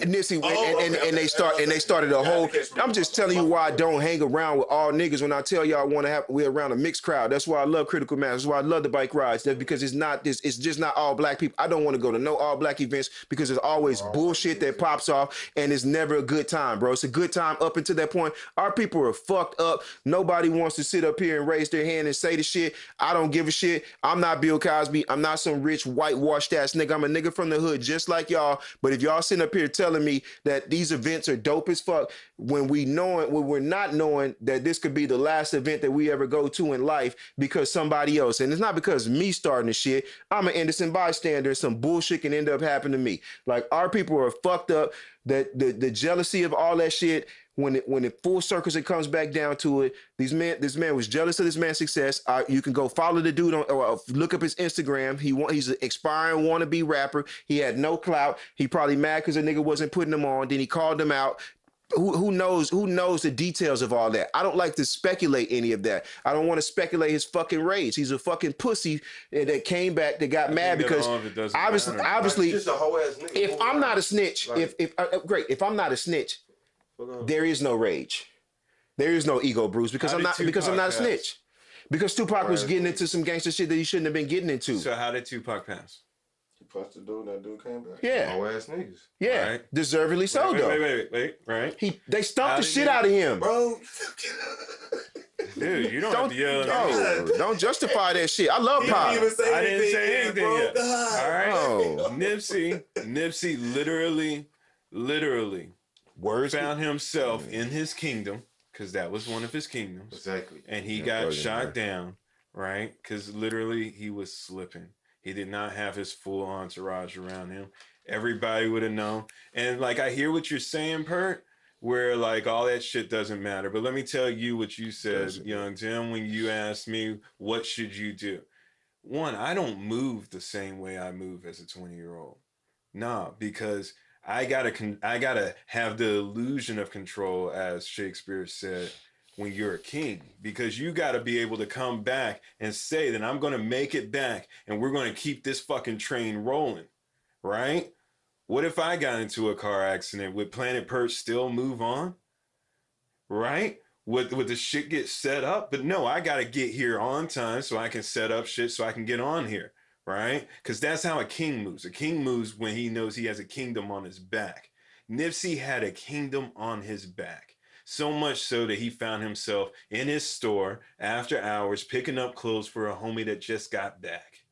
Nipsey, and they started a whole. I'm just telling you why I don't hang around with all niggas. When I tell y'all we're around a mixed crowd. That's why I love Critical Mass. That's why I love the bike rides. That's because it's just not all black people. I don't want to go to no all black events because there's always bullshit that pops off, and it's never a good time, bro. It's a good time up until that point. Our people are fucked up. Nobody wants to sit up here and raise their hand and say the shit. I don't give a shit. I'm not Bill Cosby. I'm not some rich whitewashed ass nigga. I'm a nigga from the hood just like y'all. But if y'all sitting up here telling me that these events are dope as fuck, when we're not knowing that this could be the last event that we ever go to in life because somebody else, and it's not because me starting the shit, I'm an innocent bystander, some bullshit can end up happening to me. Like, our people are fucked up. That the jealousy of all that shit, when it full circles, it comes back down to it. This man was jealous of this man's success. You can go follow the dude or look up his Instagram. He's an expiring wannabe rapper. He had no clout. He probably mad because a nigga wasn't putting him on. Then he called him out. Who knows the details of all that? I don't like to speculate any of that. I don't want to speculate his fucking rage. He's a fucking pussy that came back, that got mad because obviously just a whole ass nigga. If I'm not a snitch, right. if I'm not a snitch, there is no rage. There is no ego, Bruce, because I'm not a snitch. Because Tupac was getting into some gangster shit that he shouldn't have been getting into. So how did Tupac pass? He punched the dude, and that dude came back. Yeah. Whole ass niggas. Yeah. Right. Deservedly so, though. Wait. Right. They stomped the shit out of him. Bro. Dude, you don't have to yell. Don't justify that shit. I love Pop. I didn't say anything yet. God. All right. Oh. Nipsey literally words found himself in his kingdom. because that was one of his kingdoms. Exactly. And he got shot down, right? Because literally he was slipping. He did not have his full entourage around him. Everybody would have known. And like, I hear what you're saying, Pert, where like all that shit doesn't matter. But let me tell you what you said, Young Tim, when you asked me, what should you do? One, I don't move the same way I move as a 20-year-old. Nah, because I gotta have the illusion of control, as Shakespeare said, when you're a king, because you gotta be able to come back and say that I'm gonna make it back and we're gonna keep this fucking train rolling, right? What if I got into a car accident? Would Planet Pert still move on? Right? Would the shit get set up? But no, I gotta get here on time so I can set up shit so I can get on here. Right? Because that's how a king moves. A king moves when he knows he has a kingdom on his back. Nipsey had a kingdom on his back. So much so that he found himself in his store after hours picking up clothes for a homie that just got back.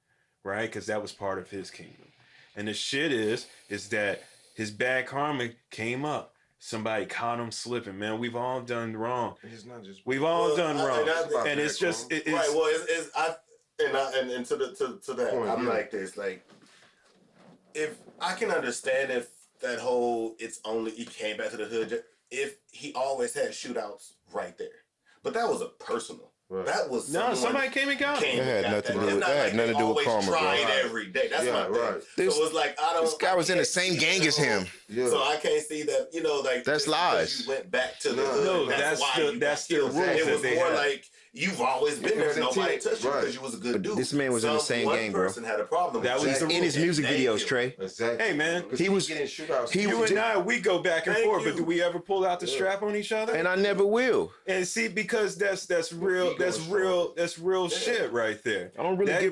Right? Because that was part of his kingdom. And the shit is that his bad karma came up. Somebody caught him slipping, man. We've all done wrong. It's not just we've all done wrong. And it's just right. Well, and to that, point, I'm like this. Like, if I can understand if that whole he came back to the hood, if he always had shootouts right there, but that was a personal. Right. That was somebody came and got him. It had nothing to do with that. Nothing to do with karma, bro. Every day. That's my thing. Right. So it's like this guy was in the same gang as him. Yeah. So I can't see that. Like that's lies. You went back to the hood. No, that's the rules. It was more like you've always been there. Nobody touched you because you was a good dude. This man was in the same gang, bro. One person had a problem. That was in his music videos, Trey. Exactly. Hey, man, he was getting shootouts. You and I, we go back and forth, but do we ever pull out the strap on each other? And I never will. And see, because that's real shit right there. I don't really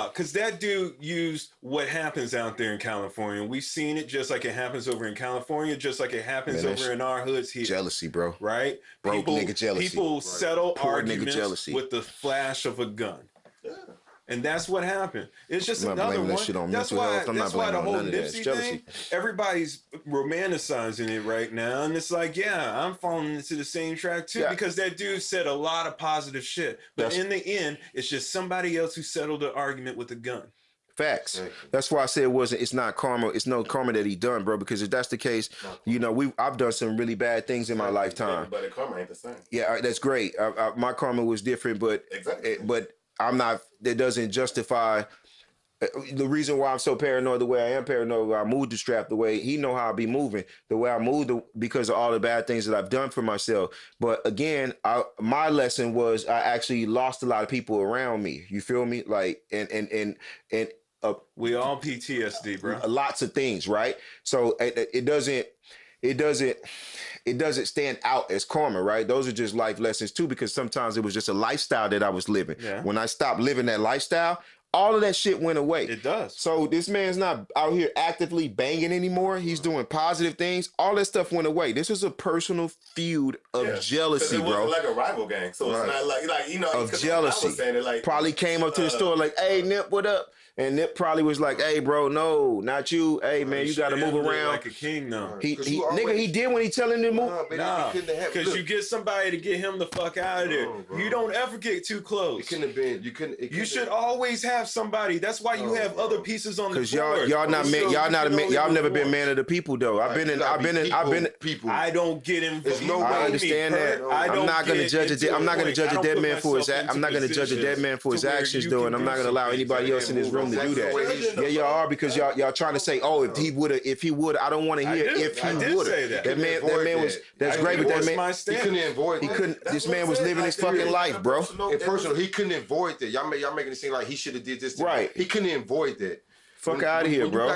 because that dude used what happens out there in California. We've seen it just like it happens over in California, just like it happens over in our hoods here. Jealousy, bro. Right? Broke nigga jealousy. People settle arguments with the flash of a gun. Yeah. And that's what happened. It's just another one. That's why the whole Nipsey thing, everybody's romanticizing it right now. And it's like, yeah, I'm falling into the same track too, because that dude said a lot of positive shit. But in the end, it's just somebody else who settled the argument with a gun. Facts. That's why I said it's not karma. It's no karma that he done, bro. Because if that's the case, I've done some really bad things in my lifetime. But the karma ain't the same. Yeah, that's great. My karma was different, but but I'm not. That doesn't justify the reason why I'm so paranoid. The way I am paranoid, where I moved the strap, the way he know how I be moving, the way I moved because of all the bad things that I've done for myself. But again, my lesson was I actually lost a lot of people around me. You feel me? Like and. We all PTSD, bro. Lots of things, right? So it doesn't stand out as karma, right? Those are just life lessons too, because sometimes it was just a lifestyle that I was living. Yeah. When I stopped living that lifestyle, all of that shit went away. It does. So this man's not out here actively banging anymore. He's doing positive things. All that stuff went away. This was a personal feud of jealousy, it bro. It wasn't like a rival gang. So it's not like of jealousy. I was saying it probably came up to the store like, hey, Nip, what up? And Nip probably was like, hey, bro, no, not you. Hey, man, you got to move around. Like a king, though. He did when he telling him to move. Nah, because you get somebody to get him the fuck out of there. You don't ever get too close. It couldn't have been. You should always have somebody. That's why you have other pieces on the floor. Because y'all never been man of the people, though. I've been people. I don't get involved. I understand that. I'm not gonna judge a dead man for his. I'm not gonna judge a dead man for his actions, though, and I'm not gonna allow anybody else in this room to do that. Yeah, y'all are, because y'all trying to say, oh, if he would, I don't want to hear if he would have. That man was, that's great, but that man, he couldn't avoid. This man was living his fucking life, bro. In personal, he couldn't avoid that. Y'all making it seem like he should have did this. Right. He couldn't avoid that. Fuck out of here, bro.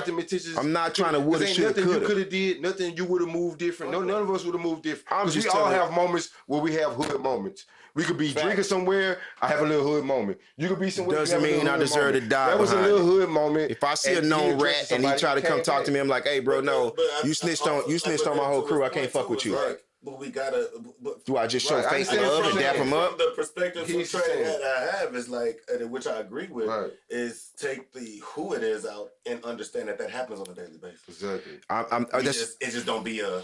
I'm not trying to woulda, shoulda, coulda. Nothing you could have did. Nothing you would have moved different. None of us would have moved different. Because we all have moments where we have hood moments. We could be drinking somewhere. I have a little hood moment. You could be somewhere. Doesn't mean I deserve to die. That was a little hood moment. If I see a known rat and he try to come talk to me, I'm like, hey, bro, no, you snitched on my whole crew. I can't fuck with you. But we gotta. Do I just show face love and dap him up? The perspective from Trey that I have is like, which I agree with, is take the who it is out and understand that happens on a daily basis. Exactly. It just don't be a.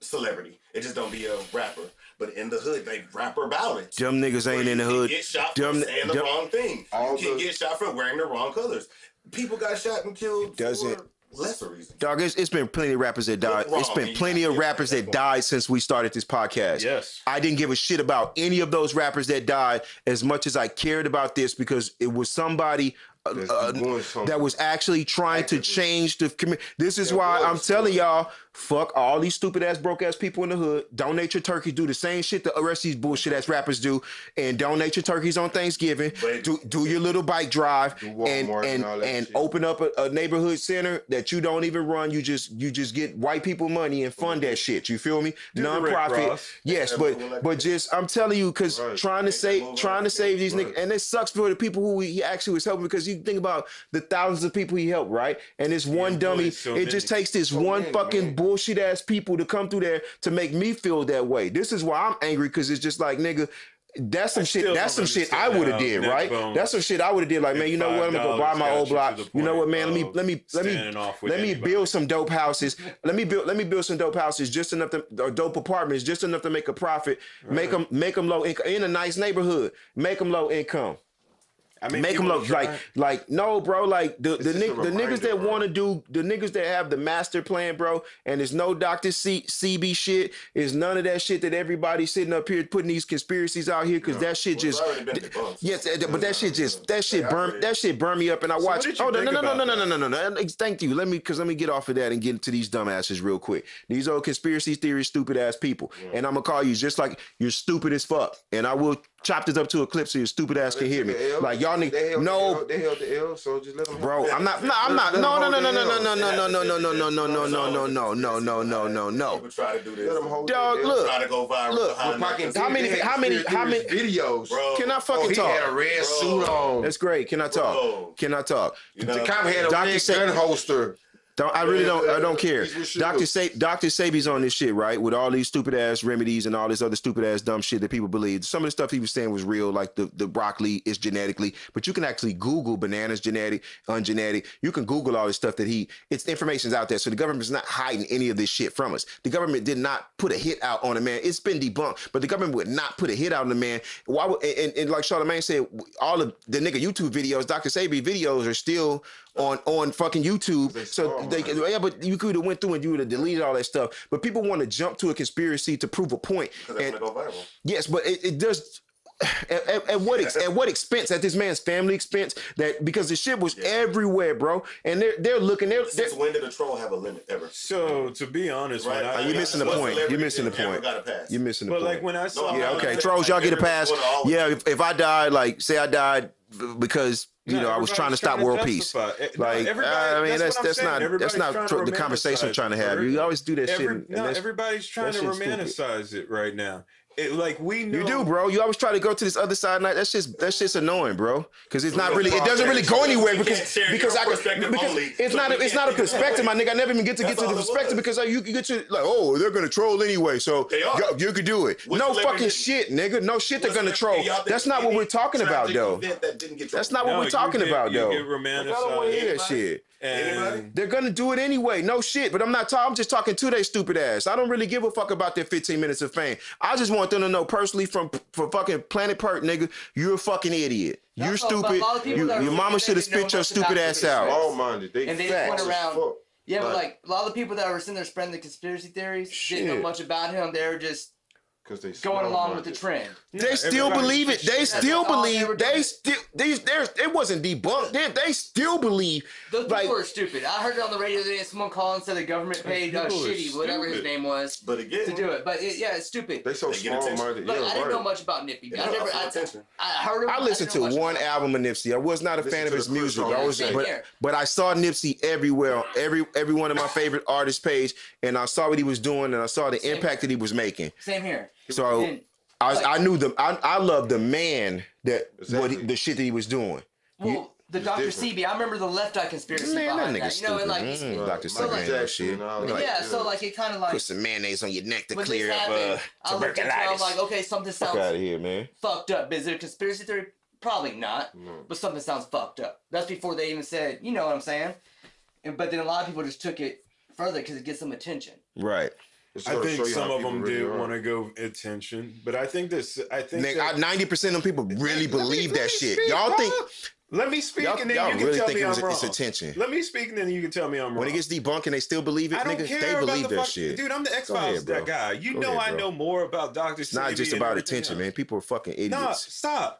celebrity. It just don't be a rapper. But in the hood, they rap about it. Them niggas ain't in the hood. Get shot for saying the wrong thing. You can get shot for wearing the wrong colors. People got shot and killed for lesser reasons. Dog, it's been plenty of rappers that died. It's been plenty of rappers that died since we started this podcast. Yes. I didn't give a shit about any of those rappers that died as much as I cared about this because it was somebody that was actually trying to change the community. This is why I'm telling y'all, fuck all these stupid ass broke ass people in the hood. Donate your turkeys. Do the same shit the rest of these bullshit ass rappers do, and donate your turkeys on Thanksgiving. Do your little bike drive and open up a neighborhood center that you don't even run. You just get white people money and fund that shit. You feel me? Nonprofit. Yes, but just I'm telling you, because trying to save these niggas, and it sucks for the people who he actually was helping, because you think about the thousands of people he helped, right? And this one dummy, it just takes this one fucking bullshit ass people to come through there to make me feel that way. This is why I'm angry, because it's just like, nigga, that's some shit I would have did, right? That's some shit I would have did. Like, man, you know what? I'm gonna go buy my old block. You know what, man? Let me build some dope houses. Let me build some dope houses, just enough to, or dope apartments, just enough to make a profit. Make them low income in a nice neighborhood. Make them low income. I mean, make them look like no, bro. Like the niggas that want to do, the niggas that have the master plan, bro. And there's no Dr. CB shit. Is none of that shit that everybody's sitting up here putting these conspiracies out here, because that shit just but that shit burn me up. And I watch. Oh no. Thank you. Let me get off of that and get into these dumbasses real quick. These old conspiracy theory stupid ass people. And I'm gonna call you just like you're stupid as fuck. And I will chop this up to a clip so your stupid ass can hear me. Like y'all niggas, they held the L, so just let them. Bro, I'm not. No. People try to do this. Dog, look. Try to go viral. Look, how many videos? Bro. Can I fucking talk? He had a red suit on. That's great. Can I talk? The cop had a red gun holster. I don't care. Dr. Sabi's on this shit, right? With all these stupid ass remedies and all this other stupid ass dumb shit that people believe. Some of the stuff he was saying was real, like the broccoli is genetically, but you can actually Google bananas genetic, ungenetic. You can Google all this stuff it's information's out there. So the government's not hiding any of this shit from us. The government did not put a hit out on a man. It's been debunked, but the government would not put a hit out on a man. Why would, and like Charlamagne said, all of the nigga YouTube videos, Dr. Sabi videos are still on fucking YouTube. But you could have went through and you would have deleted all that stuff. But people want to jump to a conspiracy to prove a point. Because they want to go viral. Yes, but it does. At what expense? At this man's family expense? That because the shit was everywhere, bro. And they're looking. Since when did a troll have a limit ever? So to be honest, right? You're missing the point. You're missing the point. You're missing the point. But like when I saw, okay, trolls, y'all get a pass. Yeah, if I died, like say I died because. I was trying to stop world peace. Like, I mean, that's not the conversation I'm trying to have. You always do that shit. Everybody's trying to romanticize it right now. We know. You do, bro. You always try to go to this other side. That's just annoying, bro. Because it's not really. It doesn't really go anywhere because it's not a perspective, my nigga. I never even get to the perspective because you get to like, oh, they're gonna troll anyway, so you could do it. No fucking shit, nigga. No shit. They're gonna troll. That's not what we're talking about, though. That's not what we're talking about, though. I don't want to hear that shit. And they're gonna do it anyway. No shit. But I'm just talking to their stupid ass. I don't really give a fuck about their 15 minutes of fame. I just want them to know personally from fucking Planet Pert, nigga, you're a fucking idiot. You're stupid. Your mama should have spit your stupid ass out. All minded. And they just went around. Yeah, but like a lot of the people that were sitting there spreading the conspiracy theories didn't know much about him. They were just going along with the trend. They still believe it. They still believe. It wasn't debunked. They still believe. Those people are stupid. I heard it on the radio today. Someone called and said the government paid Shitty, whatever his name was, to do it. But it's stupid. They so small-minded. Like, I didn't know much about Nippy. I heard him. I listened to one album of Nipsey. I was not a fan of his music. But I saw Nipsey everywhere, every one of my favorite artists' page, and I saw what he was doing, and I saw the impact that he was making. Same here. So I knew them. I loved the man the shit that he was doing. Well, the Dr. CB, I remember the Left Eye conspiracy behind that. Stupid. Dr. CB shit. So like it kind of like put some mayonnaise on your neck to clear up tuberculosis. I'm like, okay, something sounds out of here, man. Fucked up. Is it a conspiracy theory? Probably not. But something sounds fucked up. That's before they even said, you know what I'm saying? But then a lot of people just took it further because it gets some attention. Right. I think some of them did want to go attention, but I think this. I think 90% of them people really believe that shit. Y'all think? Let me speak, and then you can really tell think me I'm wrong. It's attention. Let me speak, and then you can tell me I'm wrong. When it gets debunked and they still believe it, I don't nigga, care they believe about that shit. Dude, I'm the X-Files that guy. You know I know more about Dr. It's not just about attention, man. People are fucking idiots. Nah, stop.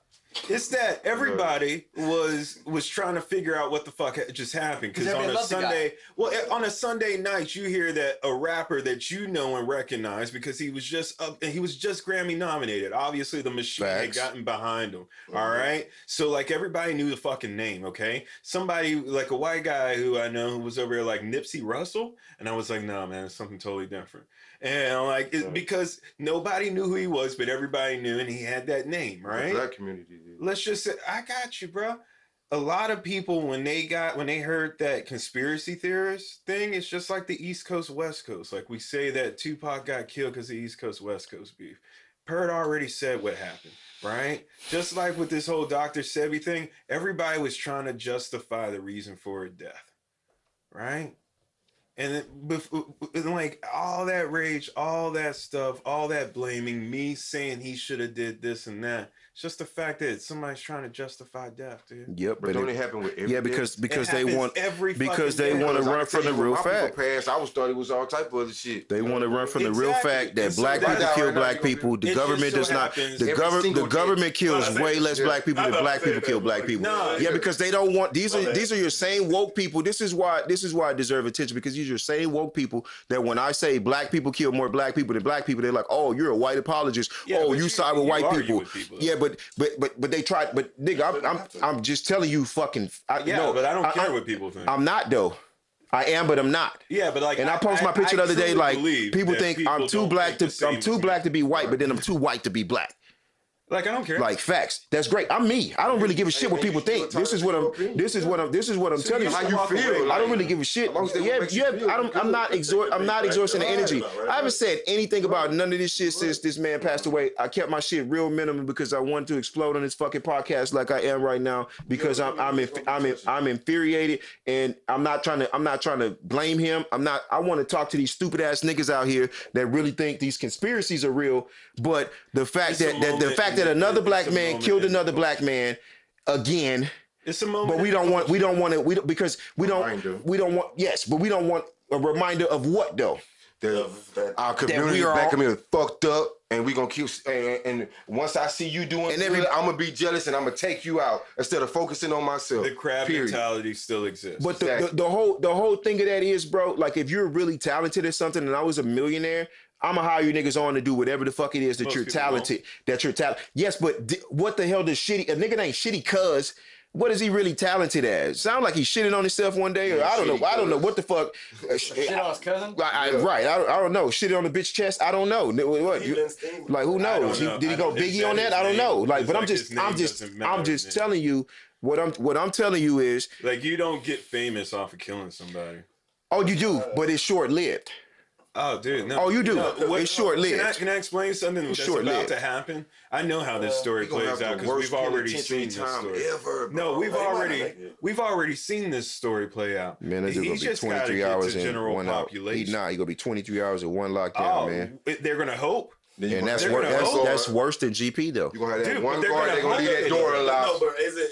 It's that everybody was trying to figure out what the fuck just happened, because on a Sunday night you hear that a rapper that you know and recognize because he was just Grammy nominated. Obviously the machine had gotten behind him. All right, so like everybody knew the fucking name. Okay, somebody like a white guy who I know who was over here like Nipsey Hussle, and I was like, no man, it's something totally different. And I'm like, because nobody knew who he was, but everybody knew, and he had that name, right? The black community did. Let's just say, I got you, bro. A lot of people, when they heard that conspiracy theorist thing, it's just like the East Coast, West Coast. Like we say that Tupac got killed because of East Coast, West Coast beef. Pert already said what happened, right? Just like with this whole Dr. Sebi thing, everybody was trying to justify the reason for her death, right? And like all that rage, all that stuff, all that blaming, me saying he should have did this and that. It's just the fact that somebody's trying to justify death, dude. Yep, but don't it happen with every because they want to run from the real fact. I always thought it was all type of other shit. They want to run from the real fact that black people kill black people. The government does not. The government kills way less black people than black people kill black people. Yeah, because they don't want. These are your same woke people. This is why I deserve attention, because these are your same woke people that when I say black people kill more black people than black people, they're like, oh, you're a white apologist. Oh, you side with white people. Yeah, but they tried. But nigga, I'm just telling you, fucking. But I don't care what people think. I'm not though. I am, but I'm not. Yeah, but like, and I post my picture the other day. Like, people think I'm too black to be white, but then I'm too white to be black. Like, I don't care. Like, facts. That's great. I'm me. I don't really give a shit what people think. This is what I'm telling you. How you feel? I don't really give a shit. I'm not exhausting the energy. I haven't said anything about none of this shit since this man passed away. I kept my shit real minimum because I wanted to explode on this fucking podcast like I am right now, because I'm infuriated, and I'm not trying to blame him. I want to talk to these stupid ass niggas out here that really think these conspiracies are real, but the fact that another black man killed another black man again. It's a moment. But we don't want a reminder of what though? Our community, black community, fucked up, and we gonna keep. And once I see you doing good, I'm gonna be jealous, and I'm gonna take you out instead of focusing on myself. The crab mentality still exists. But the whole thing of that is, bro, like if you're really talented at something, and I was a millionaire, I'm gonna hire you niggas on to do whatever the fuck it is that you're talented. Yes, but what the hell does a nigga ain't shitty cuz? What is he really talented at? Sound like he's shitting on himself one day, or I don't know. I don't know what the fuck. Shit on his cousin? Right. I don't know. Shitting on the bitch chest. I don't know. What? Like, who knows? Did he go Biggie on that? I don't know. Like, but I'm just telling you what I'm telling you is, like, you don't get famous off of killing somebody. Oh, you do, but it's short lived. Oh, dude, no. Oh, you do. No, it's short-lived. Can I explain something that's about to happen? I know how this story plays out because we've already seen this story. No, we've already seen this story play out. Man, this is gonna be 23 hours in one population. He gonna be 23 hours in one lockdown, man. They're gonna hope. And that's worse than GP though. You gonna have that one guard. They're gonna leave that door unlocked. No, but is it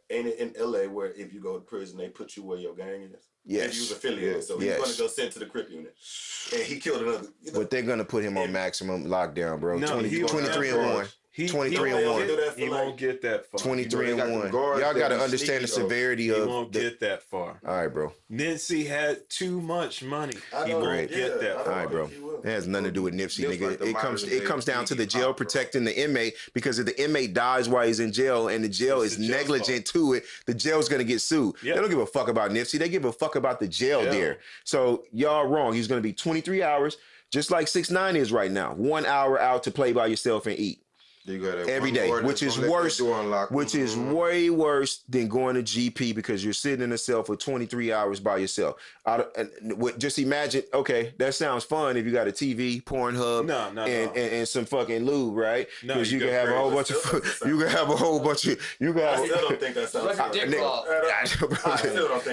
ain't it in LA where if you go to prison they put you where your gang is? Yes. He was affiliated, so he's gonna go sent to the Crip unit, and he killed another. But they're gonna put him on maximum lockdown, bro. No, 23 and 1. 23 and 1. He won't get that far. 23 and 1. Y'all gotta understand the severity of. He won't get that far. All right, bro. Nipsey had too much money. He won't get that far. All right, bro. It has nothing to do with Nipsey, nigga. It comes down to the jail protecting the inmate, because if the inmate dies while he's in jail and the jail is negligent to it, the jail's gonna get sued. They don't give a fuck about Nipsey. They give a fuck about the jail there. So y'all wrong. He's gonna be 23 hours, just like 6ix9ine is right now. 1 hour out to play by yourself and eat. Every day, which is worse, which is way worse than going to GP, because you're sitting in a cell for 23 hours by yourself. Just imagine, okay, that sounds fun if you got a TV, Pornhub, and some fucking lube, right? Because you can have a whole bunch of, I still don't think that sounds fun.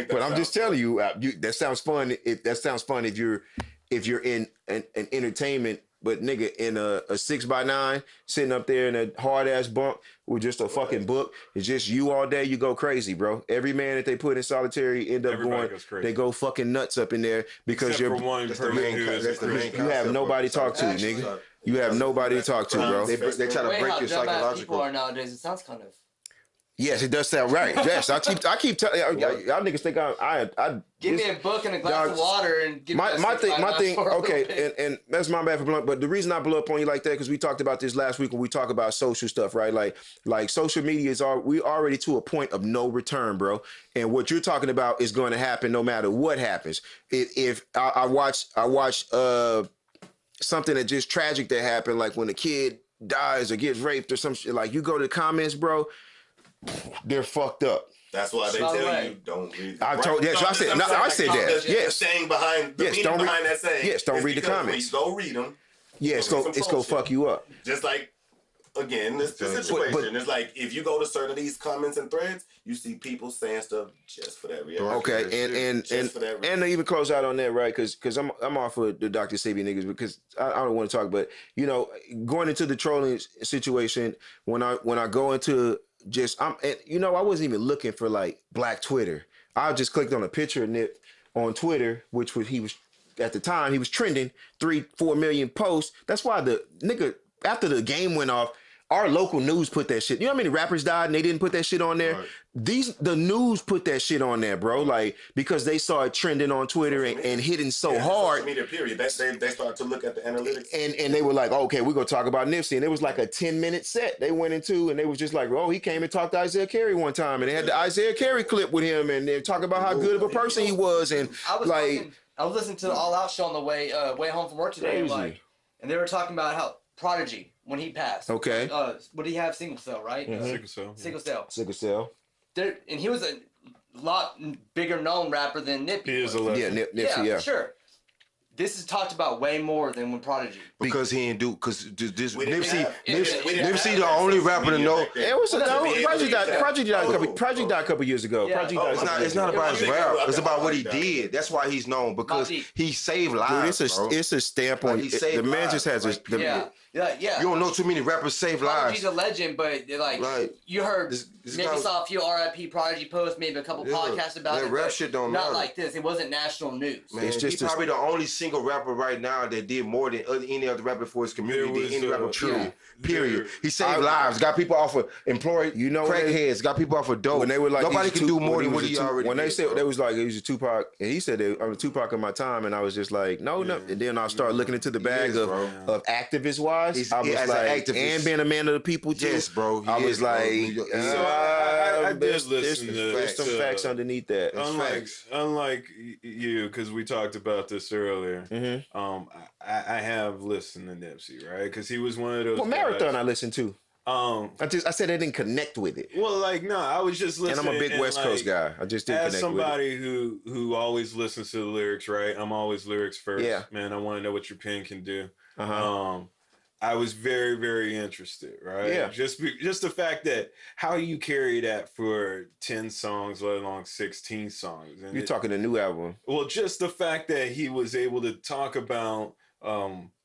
But I'm just telling you, that sounds fun. That sounds fun if you're if you're in an entertainment, but nigga in a 6x9 sitting up there in a hard ass bunk with just a fucking book, it's just you all day, you go crazy, bro. Every man that they put in solitary end up they go fucking nuts up in there because Except for one person you have nobody to talk to, nigga. You have nobody to talk to, bro. They try to break your psychological. People are nowadays. It sounds kind of. Yes, it does sound right. Yes, I keep telling y'all niggas think I give me a book and a glass of water and give my thing. Okay, and that's my bad for blunt. But the reason I blew up on you like that because we talked about this last week when we talk about social stuff, right? Like social media we already to a point of no return, bro. And what you're talking about is going to happen no matter what happens. If I watched something that just tragic that happened, like when a kid dies or gets raped or some shit, like you go to the comments, bro. They're fucked up. That's why they tell you don't read. I told yes. I said that. Yes. The saying behind the meaning behind that saying. Yes. Don't read the comments. Go read them. Yeah, it's gonna fuck you up. Just like again, this situation. It's like if you go to certain of these comments and threads, you see people saying stuff just for that reason. Okay, and to even close out on that, right? Because I'm off of the Dr. Sebi niggas because I don't want to talk, but you know, going into the trolling situation when I go into I wasn't even looking for like Black Twitter. I just clicked on a picture of Nip on Twitter, which was he was at the time he was trending 3-4 million posts. That's why the nigga after the game went off, our local news put that shit. You know how many rappers died and they didn't put that shit on there? Right. The news put that shit on there, bro. Like because they saw it trending on Twitter and hitting so hard. Social media, period. They started to look at the analytics. And they were like, okay, we're gonna talk about Nipsey. And it was like a 10-minute set they went into, and they was just like, oh, he came and talked to Isaiah Carey one time, and they had the Isaiah Carey clip with him, and they're talking about how good of a person he was. And I was listening to the All Out show on the way home from work today, and they were talking about how Prodigy when he passed. Okay. What did he have? Sickle cell, right? Mm-hmm. Sickle cell. And he was a lot bigger known rapper than Nip. He is a legend. Nipsey, yeah. Sure. This is talked about way more than when Prodigy. Because he didn't do, because Nipsey the only rapper to know. It was Project died a couple years ago. Yeah. It's not about his rap. It's about what he did. That's why he's known, because he saved lives. Dude, it's a stamp on the man just has a. Yeah. You don't know too many rappers save lives. Prodigy's a legend, but you heard maybe saw a few RIP Prodigy posts, maybe a couple podcasts about it. Rap shit don't matter. Not like this. It wasn't national news. Man, he's probably the only single rapper right now that did more than any other rapper for his community. Any rapper, period. He saved lives. Got people off of employed, crackheads. Got people off of dope. When they were like, nobody can do more than what he already. When they said they was like, he was a Tupac, and he said I'm a Tupac of my time, and I was just like, no. And then I started looking into the bag of activist wise. I was like, and being a man of the people too. Yes, bro. I was like, I did listen to there's some facts underneath that. Unlike you, because we talked about this earlier. Mm-hmm. I have listened to Nipsey, right? Because he was one of those. Well, Marathon I listened to. I said I didn't connect with it. Well, I was just listening. And I'm a big West Coast guy. I just didn't connect with it. As somebody who always listens to the lyrics, right? I'm always lyrics first. Yeah. Man, I want to know what your pen can do. I was very, very interested, right? Yeah. Just the fact that how you carry that for 10 songs, let alone 16 songs. And you're talking a new album. Well, just the fact that he was able to talk about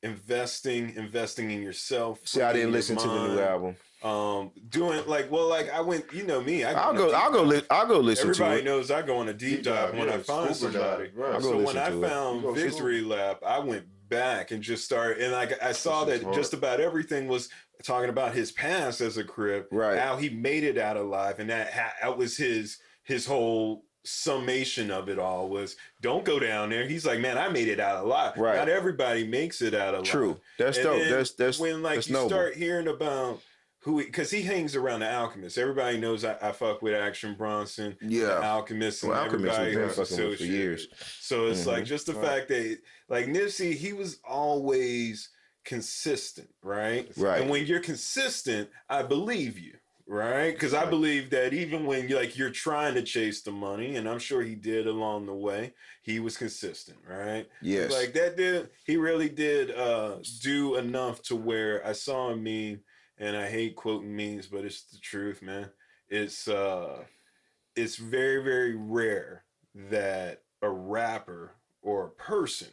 investing in yourself. See, I didn't listen to the new album. I went, you know me. I'll go listen to it. Everybody knows I go on a deep dive when I find somebody. Right. So when I found Victory Lap, I went back and just started, and I saw that just about everything was talking about his past as a Crip, right? How he made it out alive, and that was his whole summation of it all was don't go down there. He's like, man, I made it out alive. Right. Not everybody makes it out alive. True. That's dope. That's when that's you noble. start hearing about because he hangs around the Alchemist. Everybody knows I fuck with Action Bronson, the Alchemist, and everybody who's associated for years. So it's like just the fact that like Nipsey, he was always consistent, right? Right. And when you're consistent, I believe you, right? Because I believe that even when you're trying to chase the money, and I'm sure he did along the way, he was consistent, right? Yes. Like that dude, he really did do enough to where I saw a meme. And I hate quoting memes, but it's the truth, man. It's very, very rare that a rapper or a person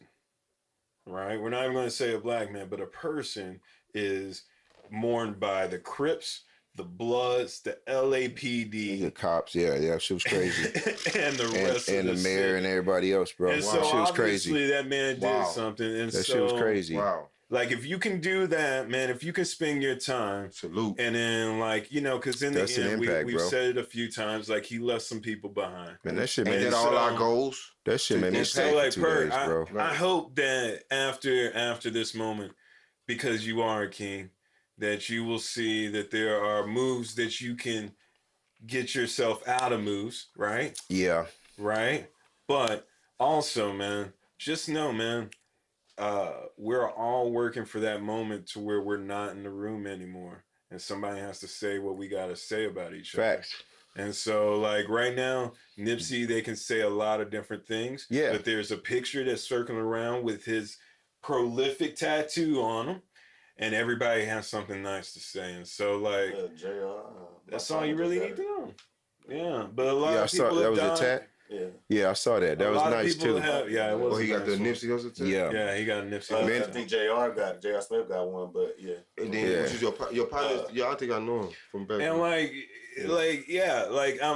right? We're not even going to say a black man, but a person is mourned by the Crips, the Bloods, the LAPD, the cops. Yeah, she was crazy, and the rest of the mayor city. and everybody else, bro. And so she was obviously crazy. that man did something, and that so shit was crazy. Wow. Like if you can do that, man, if you can spend your time, salute, and then like because in that's the end we've bro. said it a few times, like he left some people behind. Man, that shit made all our goals. That shit made me so like for 2 Pert, days, bro. I hope that after this moment, because you are a king, that you will see that there are moves that you can get yourself out of moves, right? Yeah. Right? But also, man, just know, man, we're all working for that moment to where we're not in the room anymore. And somebody has to say what we got to say about each Facts. other. And so, like, right now, Nipsey, they can say a lot of different things. Yeah. But there's a picture that's circling around with his prolific tattoo on him. And everybody has something nice to say. And so, like, that's all you really need to know. Yeah. But a lot of people that was died. a tat. Yeah, I saw that. That was nice too. It was. He got the Nipsey Hussle too. Yeah, he got a Nipsey Hussle. I think J.R. Smith got one, but yeah. And then which is your partner? I think I know him from back. And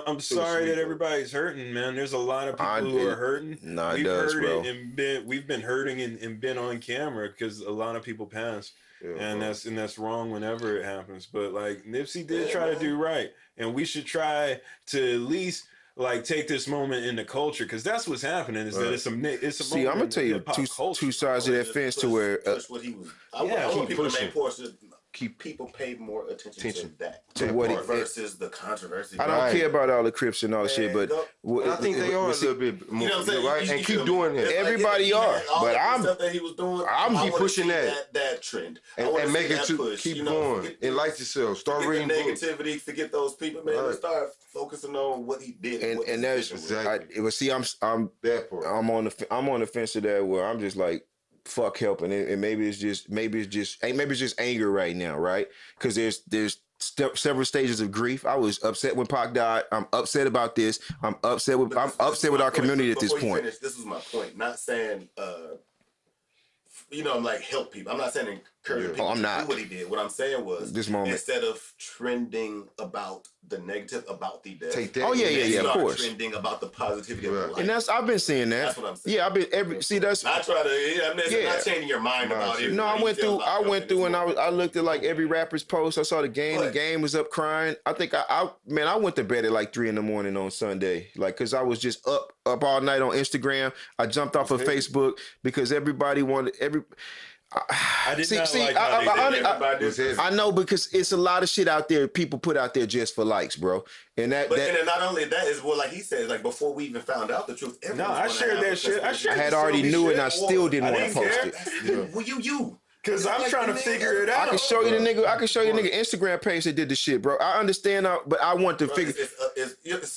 I'm sorry that everybody's hurting, man. There's a lot of people who are hurting. Nah, we've does, heard bro. it and we've been hurting and been on camera because a lot of people pass. And that's wrong whenever it happens. But like Nipsey did try to do right, and we should try to at least like take this moment in the culture because that's what's happening. Is that it's a See, I'm gonna tell you two sides of that fence to where what he was. I want people to make portions. Keep people pay more attention to that. To what versus the controversy. I don't care about all the Crips and all the shit, but I think they are a little bit more. You know what I'm saying? Right? And keep doing it. Everybody are, but I'm stuff that he was doing. I'm keep pushing that trend and make it to keep going. Enlighten yourself. Start reading negativity. Forget those people, man. Let's start focusing on what he did. And that's exactly. See, I'm that part. I'm on the fence of that where I'm just like, fuck helping it, and maybe it's just anger right now, right? Because there's several stages of grief. I was upset when Pac died. I'm upset about this. I'm upset with our community at this point. This is my point. Not saying I'm like help people. I'm not saying encourage people to do what he did. What I'm saying was this moment, instead of trending about the negative, about the death. Take that. Oh yeah, of course. Trending about the positivity of life. And I've been seeing that. That's what I'm saying. Yeah, I've been that's. I try to. I'm not changing your mind about it. No, I went through and I looked at like every rapper's post. I saw the game. The game was up crying. I think I went to bed at like 3 a.m. on Sunday, like because I was just up all night on Instagram. I jumped off of Facebook because everybody wanted I know because it's a lot of shit out there people put out there just for likes, bro. And then not only that is like he said, like before we even found out the truth. No, I shared that shit. I had already knew it and I still didn't want to post it. Well, you. Because I'm trying to figure it out. I can show you the nigga Instagram page that did the shit, bro. I understand, but I want to figure.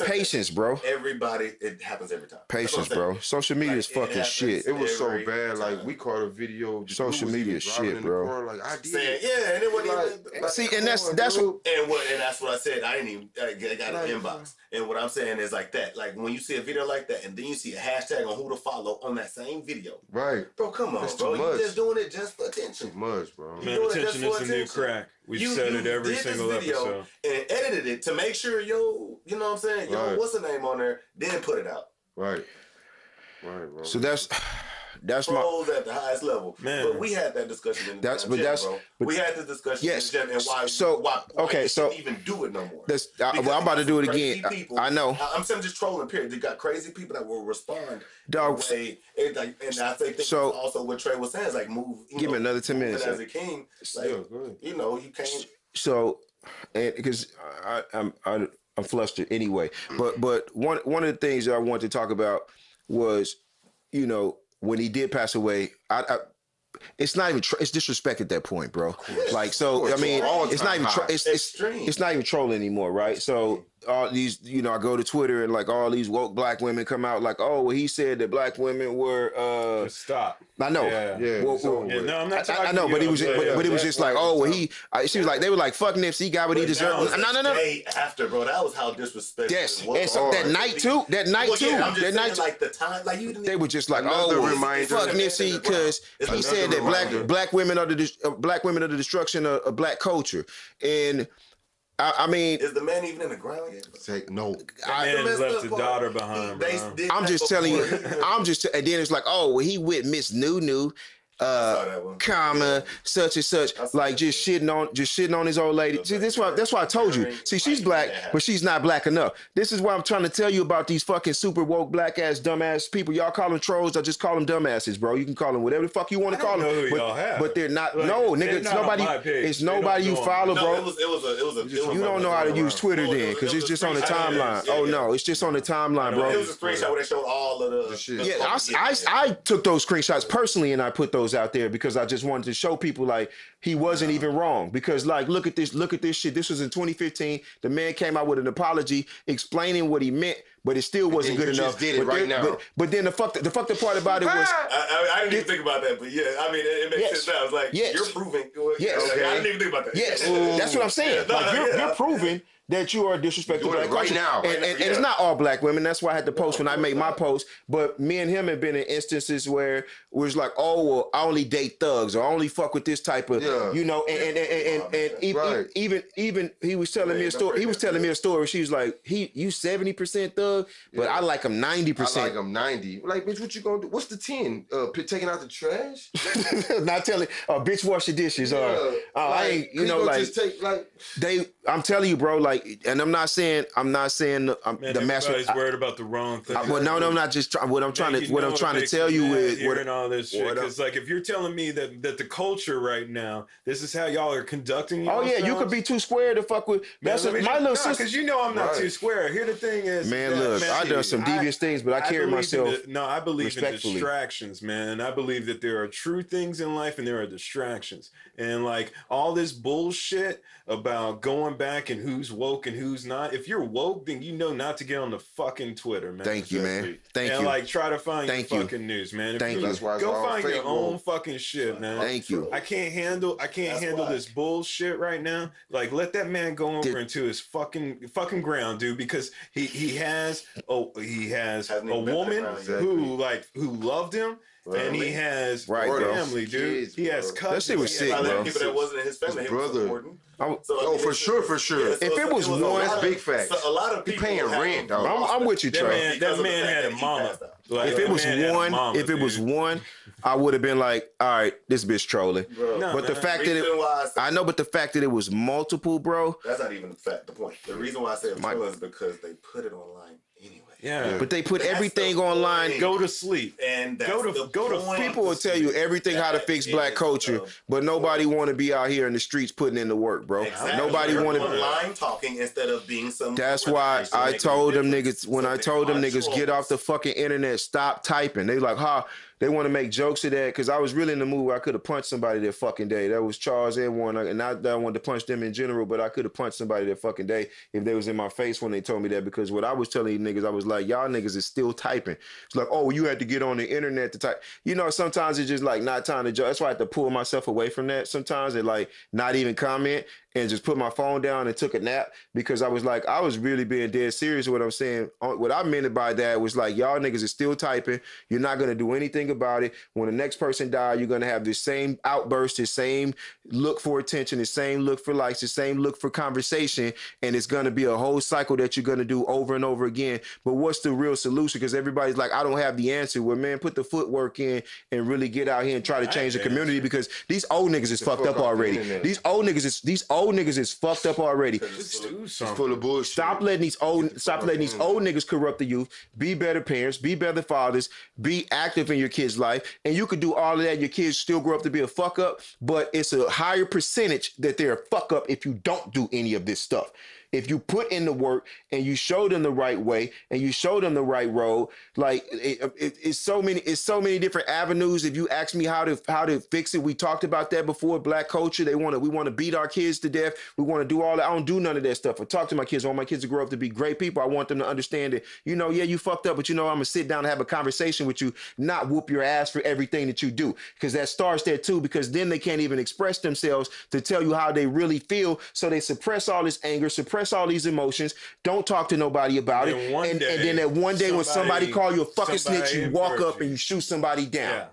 Patience, bro. Everybody, it happens every time. Patience, bro. Social media is fucking shit. It was so bad. Like we caught a video. Social media shit, bro. Like I did. Saying, and it wasn't like, see, and that's what. And that's what I said. I didn't even. I got an inbox. And what I'm saying is like that. Like when you see a video like that, and then you see a hashtag on who to follow on that same video. Right, bro. Come on, bro. You just doing it just for attention. Too much, bro. Man, attention is the new crack. We've said it every single episode. And edited it to make sure you know what I'm saying? What's the name on there? Then put it out. Right, bro. So that's trolls at the highest level. Man, but we had that discussion in the we had this discussion in the gym and why you shouldn't even do it no more. I'm about to do it again. I know. I'm just trolling, period. You got crazy people that will respond. Dog. And I think so, also what Trey was saying is like move. Give me another 10 minutes. As a king, like, you can't. So, and because I'm flustered anyway. But one of the things that I wanted to talk about was, when he did pass away, it's not even it's disrespect at that point, bro. Like, so I mean, it's not even it's not even trolling anymore, right? So all these, you know, I go to Twitter and like all these woke black women come out like, oh, well, he said that black women were. Just stop. I know. Yeah. No, I'm not talking. I know, but he was, but it was just like, oh, well, she was like, they were like, fuck Nipsey, he got what he deserved. No. Day after, bro, that was how disrespectful. Yes, it was. and so that night too. Like the time, like you. They were just like, Another oh, reminder. fuck Nipsey, because he said that black women are the destruction of black culture, and. I mean, is the man even in the ground yet? Say no. Man left his daughter behind. I'm just telling you. And then it's like, oh, well, he with Miss Nunu. Such and such, like just shitting on his old lady. See, that's why I told you. See, she's black, but she's not black enough. This is why I'm trying to tell you about these fucking super woke black ass dumbass people. Y'all call them trolls, I just call them dumbasses, bro. You can call them whatever the fuck you want to call them. But they're not. Like, no, nigga, it's nobody. It's nobody you follow, bro. It was you don't know how to use Twitter then, because it's just on the timeline. Oh no, it's just on the timeline, bro. It was a screenshot where they showed all of the shit. Yeah, I took those screenshots personally and I put those out there because I just wanted to show people like he wasn't even wrong. Because like look at this shit. This was in 2015. The man came out with an apology explaining what he meant, but it still wasn't good enough. Just did it right now. But then the fucked part about it was I didn't even think about that, but yeah, I mean it makes sense now. It's like you're proving. Yes. Okay. I didn't even think about that. Yes, that's what I'm saying. Like you're proving that you are disrespecting black right culture. now. And it's not all black women. That's why I had to post when I made my post. But me and him have been in instances where it was like, oh, well, I only date thugs or I only fuck with this type of, you know, and even he was telling me a story. He was telling me a story. She was like, you 70% thug, but I like him 90%. I like him 90. Like, bitch, what you gonna do? What's the 10? Taking out the trash? Not telling, bitch, wash your dishes. Or I ain't, you know, like, just take, like I'm telling you, bro, like, and I'm not saying the master. Everybody's worried about the wrong thing. Well, no, I'm not just trying. What I'm trying to tell you is hearing all this shit. Because like, if you're telling me that the culture right now, this is how y'all are conducting yourselves. Oh yeah, you could be too square to fuck with. That's my little sister. Because you know I'm not too square. Here the thing is, man, look, I done some devious things, but I carry myself. I believe in distractions, man. I believe that there are true things in life and there are distractions, and like all this bullshit about going back and who's woke and who's not. If you're woke, then you know not to get on the fucking Twitter, man. Thank you, man. Thank you. And like try to find your fucking news, man. Thank you. Go find your own fucking shit, man. Thank you. I can't handle this bullshit right now. Like let that man go over into his fucking ground, dude, because he has a woman who loved him. Right. And he has family, dude. Kids, he has cousins. That shit was sick, bro. People that wasn't in his family, brother. For sure. Yeah, if it was one, that's big facts. So a lot of people paying rent, dog. I'm with you, Trey. That man had a mama. Like, if it was one, I would have been like, all right, this bitch trolling. But the fact that it was multiple, bro. That's not even the point. The reason why I say it's trolling is because they put it online anyway. Yeah, but they put everything online. Go to sleep and go to. People will tell you everything how to fix black culture, but nobody want to be out here in the streets putting in the work, bro. Exactly. Nobody want to online talking instead of being some. That's why I told them niggas when I told them niggas get off the fucking internet, stop typing. They like, they want to make jokes of that because I was really in the mood where I could have punched somebody that fucking day. That was Charles and Warren, and not that I wanted to punch them in general, but I could have punched somebody that fucking day if they was in my face when they told me that, because what I was telling you niggas, I was like, y'all niggas is still typing. It's like, oh, you had to get on the internet to type. You know, sometimes it's just like not time to joke. That's why I had to pull myself away from that sometimes and like not even comment and just put my phone down and took a nap, because I was like, I was really being dead serious with what I'm saying. What I meant by that was like, y'all niggas is still typing. You're not going to do anything about it. When the next person dies, you're going to have the same outburst, the same look for attention, the same look for likes, the same look for conversation. And it's going to be a whole cycle that you're going to do over and over again. But what's the real solution? Because everybody's like, I don't have the answer. Well, man, put the footwork in and really get out here and try to change the community, because these old niggas is fucked up already. These old niggas is fucked up already. It's full of bullshit. Stop letting these old niggas corrupt the youth. Be better parents. Be better fathers. Be active in your kid's life. And you could do all of that. Your kids still grow up to be a fuck up, but it's a higher percentage that they're a fuck up if you don't do any of this stuff. if you put in the work and you show them the right way and you show them the right road, like it's so many different avenues. If you ask me how to fix it, we talked about that before. Black culture, we want to beat our kids to death. We want to do all that. I don't do none of that stuff. I talk to my kids. I want my kids to grow up to be great people. I want them to understand that, you know, yeah, you fucked up, but you know, I'm gonna sit down and have a conversation with you, not whoop your ass for everything that you do, because that starts there too, because then they can't even express themselves to tell you how they really feel, so they suppress all this anger, suppress all these emotions, don't talk to nobody about it, and then that one day when somebody call you a fucking snitch, you walk up and you shoot somebody down. Yeah.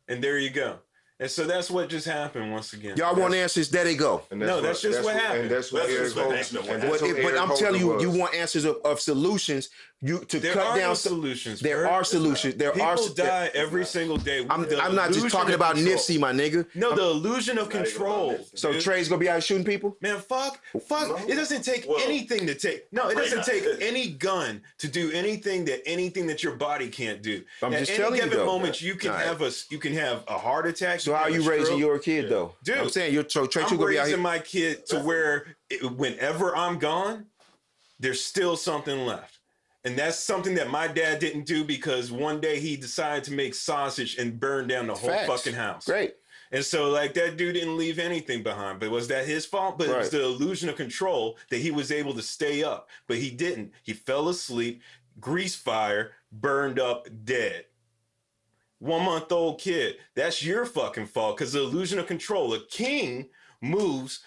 And there you go. And so that's what just happened once again. Y'all want answers? There they go. That's just what happened. And that's what Eric But I'm telling you, you want answers of solutions. There are solutions. There are solutions. People die every single day. I'm not just talking about Nipsey, my nigga. No, the illusion of control. So Trey's gonna be out shooting people? Man, fuck. No. It doesn't take anything to take. No, it doesn't take any gun to do anything that your body can't do. I'm just telling you, though. At any given moment, you can have a heart attack. So how are you raising your kid, though? Dude, I'm saying I'm raising my kid to where whenever I'm gone, there's still something left. And that's something that my dad didn't do, because one day he decided to make sausage and burn down the whole fucking house. Great. And so, like, that dude didn't leave anything behind. But was that his fault? But it was the illusion of control that he was able to stay up. But he didn't. He fell asleep, grease fire, burned up, dead. 1-month-old kid. That's your fucking fault, because the illusion of control. A king moves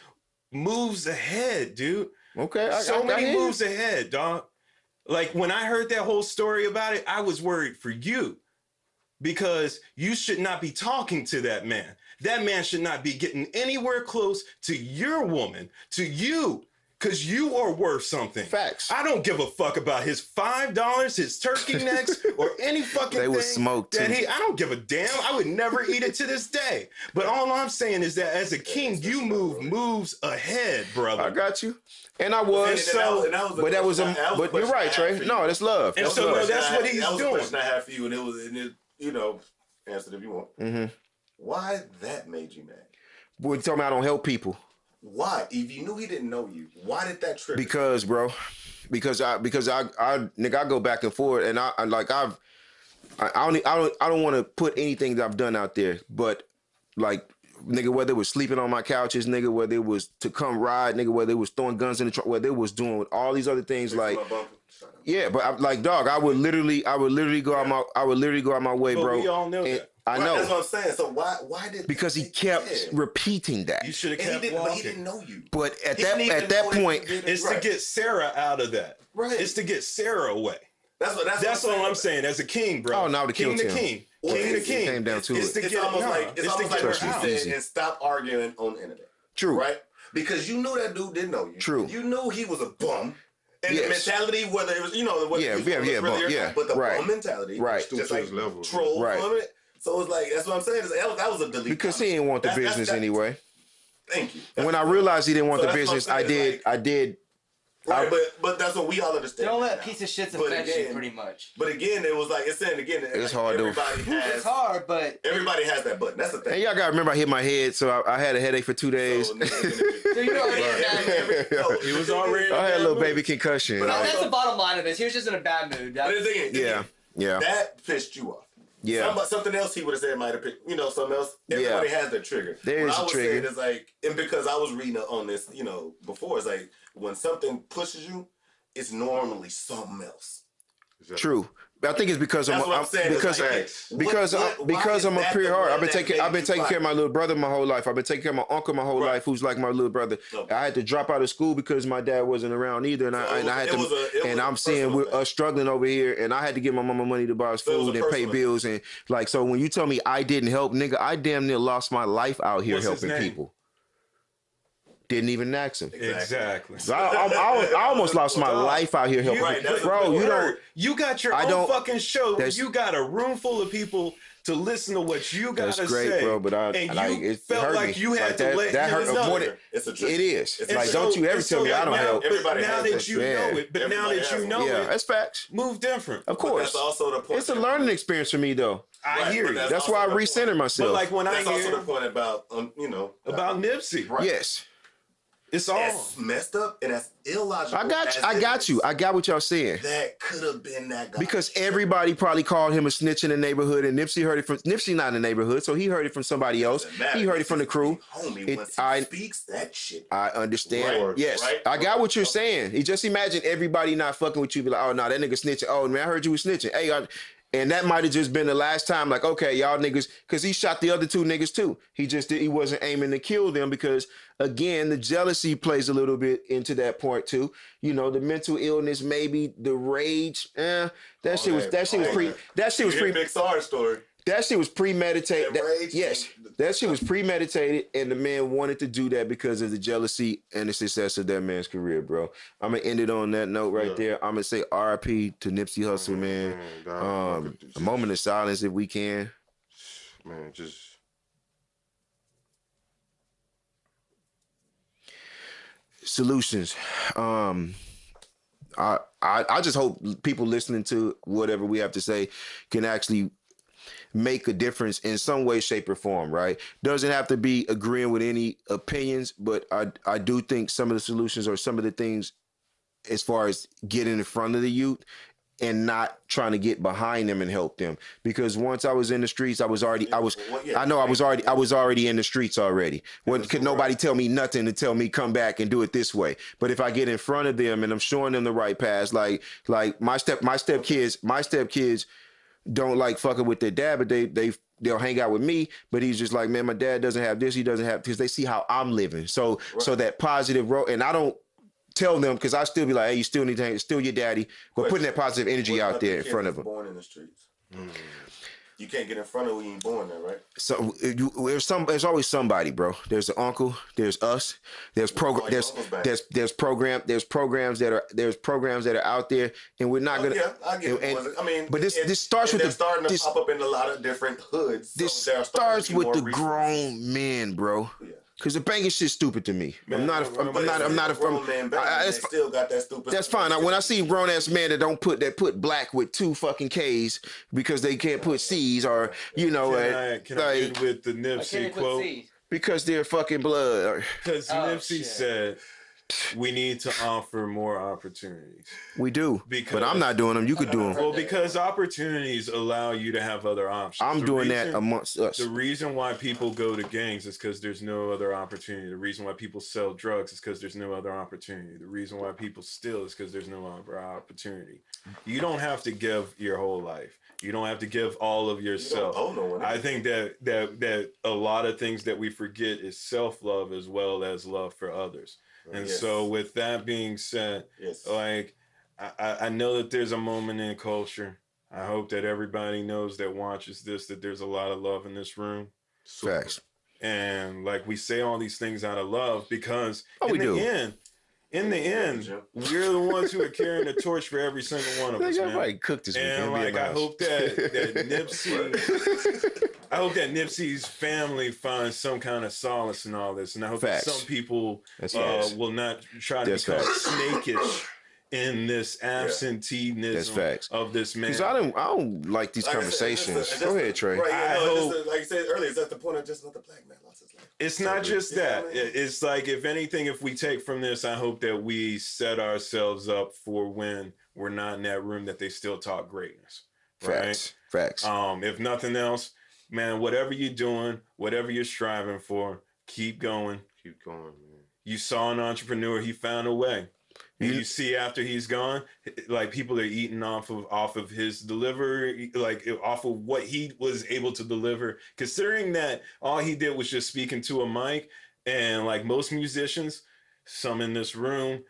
ahead, dude. Okay. So many moves ahead, dog. Like, when I heard that whole story about it, I was worried for you, because you should not be talking to that man. That man should not be getting anywhere close to your woman, to you, because you are worth something. Facts. I don't give a fuck about his $5, his turkey necks, or any fucking thing. They was smoked too. I don't give a damn. I would never eat it to this day. But all I'm saying is that as a king, you moves ahead, brother. I got you. And I was but you're right, Trey. No, that's love. And that's so love. that's what he's doing. That was a question I had for you, and you know, answer it if you want. Mm-hmm. Why that made you mad? We're talking about I don't help people. Why? If you knew he didn't know you, why did that trigger? Because, bro, because I nigga, I go back and forth, and I don't want to put anything that I've done out there, but like, nigga, whether it was sleeping on my couches, nigga, whether it was to come ride, nigga, whether it was throwing guns in the truck, whether it was doing all these other things, like, yeah, but like, dog, I would literally go out my way, bro. We all know that. I know. That's what I'm saying. So why did? Because he kept repeating that. You should have kept walking. But he didn't know you. But at that point, it's to get Sarah out of that. Right. It's to get Sarah away. That's all I'm saying. As a king, bro. Oh, now to kill king. King the king. Came down to it. It's almost like what you said, and stop arguing on the internet. True. Right? Because you knew that dude didn't know you. True. You knew he was a bum. And the mentality, whether it was, but the bum mentality, right? Just like troll, right? So it's like, that's what I'm saying. That was a delete. Because he didn't want the business anyway. Thank you. And when I realized he didn't want the business, I did. Right, but that's what we all understand. Don't let piece of shits affect you, pretty much. But again, it was like, it's saying again, it's hard though. It's hard, but everybody has that button. That's the thing. And y'all gotta remember, I hit my head, so I had a headache for 2 days. So you know, he was already. I had a little baby concussion. But that's the bottom line of this. He was just in a bad mood. Yeah. That pissed you off. Yeah. Something else he would have said might have picked, something else. Everybody has their trigger. There is a trigger. Saying is like, and because I was reading on this, before, it's like, when something pushes you, it's normally something else. True. I think it's because I'm a pure heart. I've been taking care of my little brother my whole life. I've been taking care of my uncle my whole life, who's like my little brother. Okay. I had to drop out of school because my dad wasn't around either, and I'm seeing us struggling over here, and I had to give my mama money to buy us food and pay bills, and like, so when you tell me I didn't help, nigga, I damn near lost my life out here helping people. Didn't even ask him. Exactly. So I almost lost my life out here helping. Bro, you got your own fucking show. You got a room full of people to listen to what you got to say. That's great, bro. But it felt like you had to let that hurt more than it is. It's like, don't you ever tell me I don't help. Now that you know it, but now that you know it, that's facts. Move different. Of course. That's also the point. It's a learning experience for me, though. I hear you. That's why I recenter myself. But like when that's also the point about about Nipsey. Yes. It's all as messed up and as illogical. I got you. I got what y'all saying. That could have been that guy. Because everybody probably called him a snitch in the neighborhood, and Nipsey heard it from Nipsey, not in the neighborhood, so he heard it from somebody else. He heard it from the crew. Homie, once he speaks that shit. I understand. Right, yes, right. I got what you're saying. You just imagine everybody not fucking with you, be like, oh no, that nigga snitching. Oh man, I heard you was snitching. Hey, and that might have just been the last time, like, okay, y'all niggas, because he shot the other two niggas too. He wasn't aiming to kill them because, again, the jealousy plays a little bit into that point too. You know, the mental illness, maybe the rage. That shit was Big Star story. That shit was premeditated. That shit was premeditated, and the man wanted to do that because of the jealousy and the success of that man's career, bro. I'm gonna end it on that note right there. I'm gonna say R.I.P. to Nipsey Hussle, man. A moment of silence if we can. Man, just solutions. I just hope people listening to whatever we have to say can actually make a difference in some way, shape, or form, right? Doesn't have to be agreeing with any opinions, but I do think some of the solutions or some of the things as far as getting in front of the youth and not trying to get behind them and help them. Because once I was in the streets, I was already in the streets already. Could nobody tell me nothing to tell me come back and do it this way. But if I get in front of them and I'm showing them the right path, like my step kids don't like fucking with their dad, but they'll hang out with me. But he's just like, man, my dad doesn't have this, he doesn't have, because they see how I'm living. So that positive role, and I don't tell them, because I still be like, hey, you still need to, still your daddy, but putting that positive energy out there in front of them. Born in the streets. You can't get in front of who you ain't born there, right? So there's always somebody, bro. There's the uncle, there's us, there's programs that are out there, and we're not gonna. I get it. I mean, but this starts with starting to pop up in a lot of different hoods. This starts with the grown men, bro. Yeah. Cause the banging shit's stupid to me. Man, I'm not a grown man. Still got that stupid. That's fine. When I see grown ass men that put black with 2 fucking K's because they can't put C's, or can I end with the Nipsey quote? Because they're fucking blood. Because Nipsey said, we need to offer more opportunities. We do, but I'm not doing them. You could do them. Well, because opportunities allow you to have other options. I'm doing that amongst us. The reason why people go to gangs is because there's no other opportunity. The reason why people sell drugs is because there's no other opportunity. The reason why people steal is because there's no other opportunity. You don't have to give your whole life. You don't have to give all of yourself. I think that a lot of things that we forget is self-love as well as love for others. And so with that being said, like, I know that there's a moment in culture. I hope that everybody knows that watches this, that there's a lot of love in this room. Facts. And like, we say all these things out of love because in the end, we're the ones who are carrying the torch for every single one of us, man. Right, cooked this and like, I hope that Nipsey's family finds some kind of solace in all this, and I hope that some people will not try to become snakish in this absenteeism of this man. Because I don't like these conversations. Go ahead, Trey. Right, like you said earlier, is that the point of just another black man lost his life? It's not just that. It's like, if anything, if we take from this, I hope that we set ourselves up for when we're not in that room, that they still talk greatness. Right? Facts. If nothing else, man, whatever you're doing, whatever you're striving for, keep going. Keep going, man. You saw an entrepreneur, he found a way. And you see after he's gone, like, people are eating off of his delivery, like off of what he was able to deliver, considering that all he did was just speaking to a mic. And like most musicians, some in this room,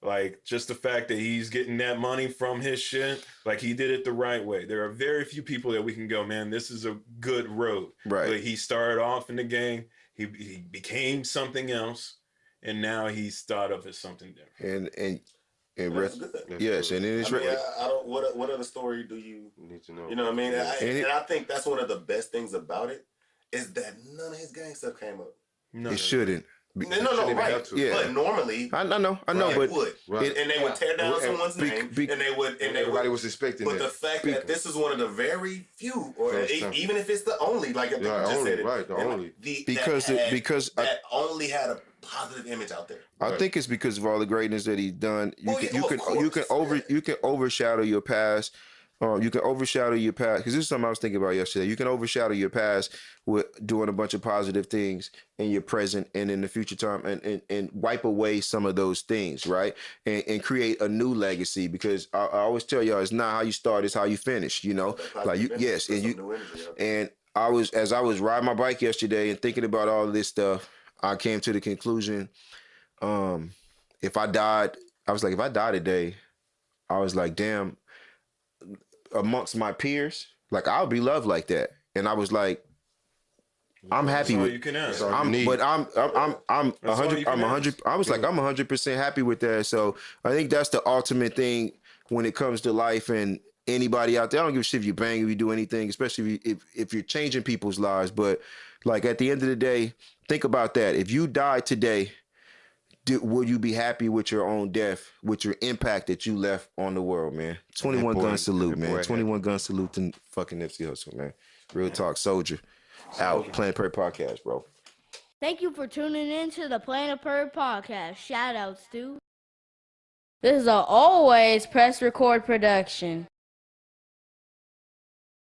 like, just the fact that he's getting that money from his shit, like, he did it the right way. There are very few people that we can go, man, this is a good road. Right. Like, he started off in the gang, he became something else, and now he's thought of as something different. And yes, and then it's what other story do you need to know? You know what I mean? And I think that's one of the best things about it, is that none of his gang stuff came up. It shouldn't. No, right. Yeah. But normally, I know, but would. Right. And they would tear down someone's name, and everybody was expecting that. But the fact that this is one of the very few, or even if it's the only, like I think you just said it, right, the only, because that only had a positive image out there. I think it's because of all the greatness that he's done. You can overshadow your past. You can overshadow your past, because this is something I was thinking about yesterday. You can overshadow your past with doing a bunch of positive things in your present and in the future time, and wipe away some of those things, right? And create a new legacy, because I always tell y'all, it's not how you start, it's how you finish, you know? Like and as I was riding my bike yesterday and thinking about all of this stuff, I came to the conclusion, if I died today, I was like, damn, amongst my peers, like, I'll be loved like that. And I was like, I'm happy with. You can ask. I'm 100. I was like, I'm 100% happy with that. So I think that's the ultimate thing when it comes to life, and anybody out there. I don't give a shit if you bang, if you do anything, especially if you're changing people's lives. But like, at the end of the day, think about that. If you died today, will you be happy with your own death, with your impact that you left on the world, man? 21 gun salute, man. 21 gun salute to fucking Nipsey Hussle, man. Real talk, soldier. Out. Planet Pert podcast, bro. Thank you for tuning in to the Planet Pert podcast. Shout outs, dude. This is a always press record production.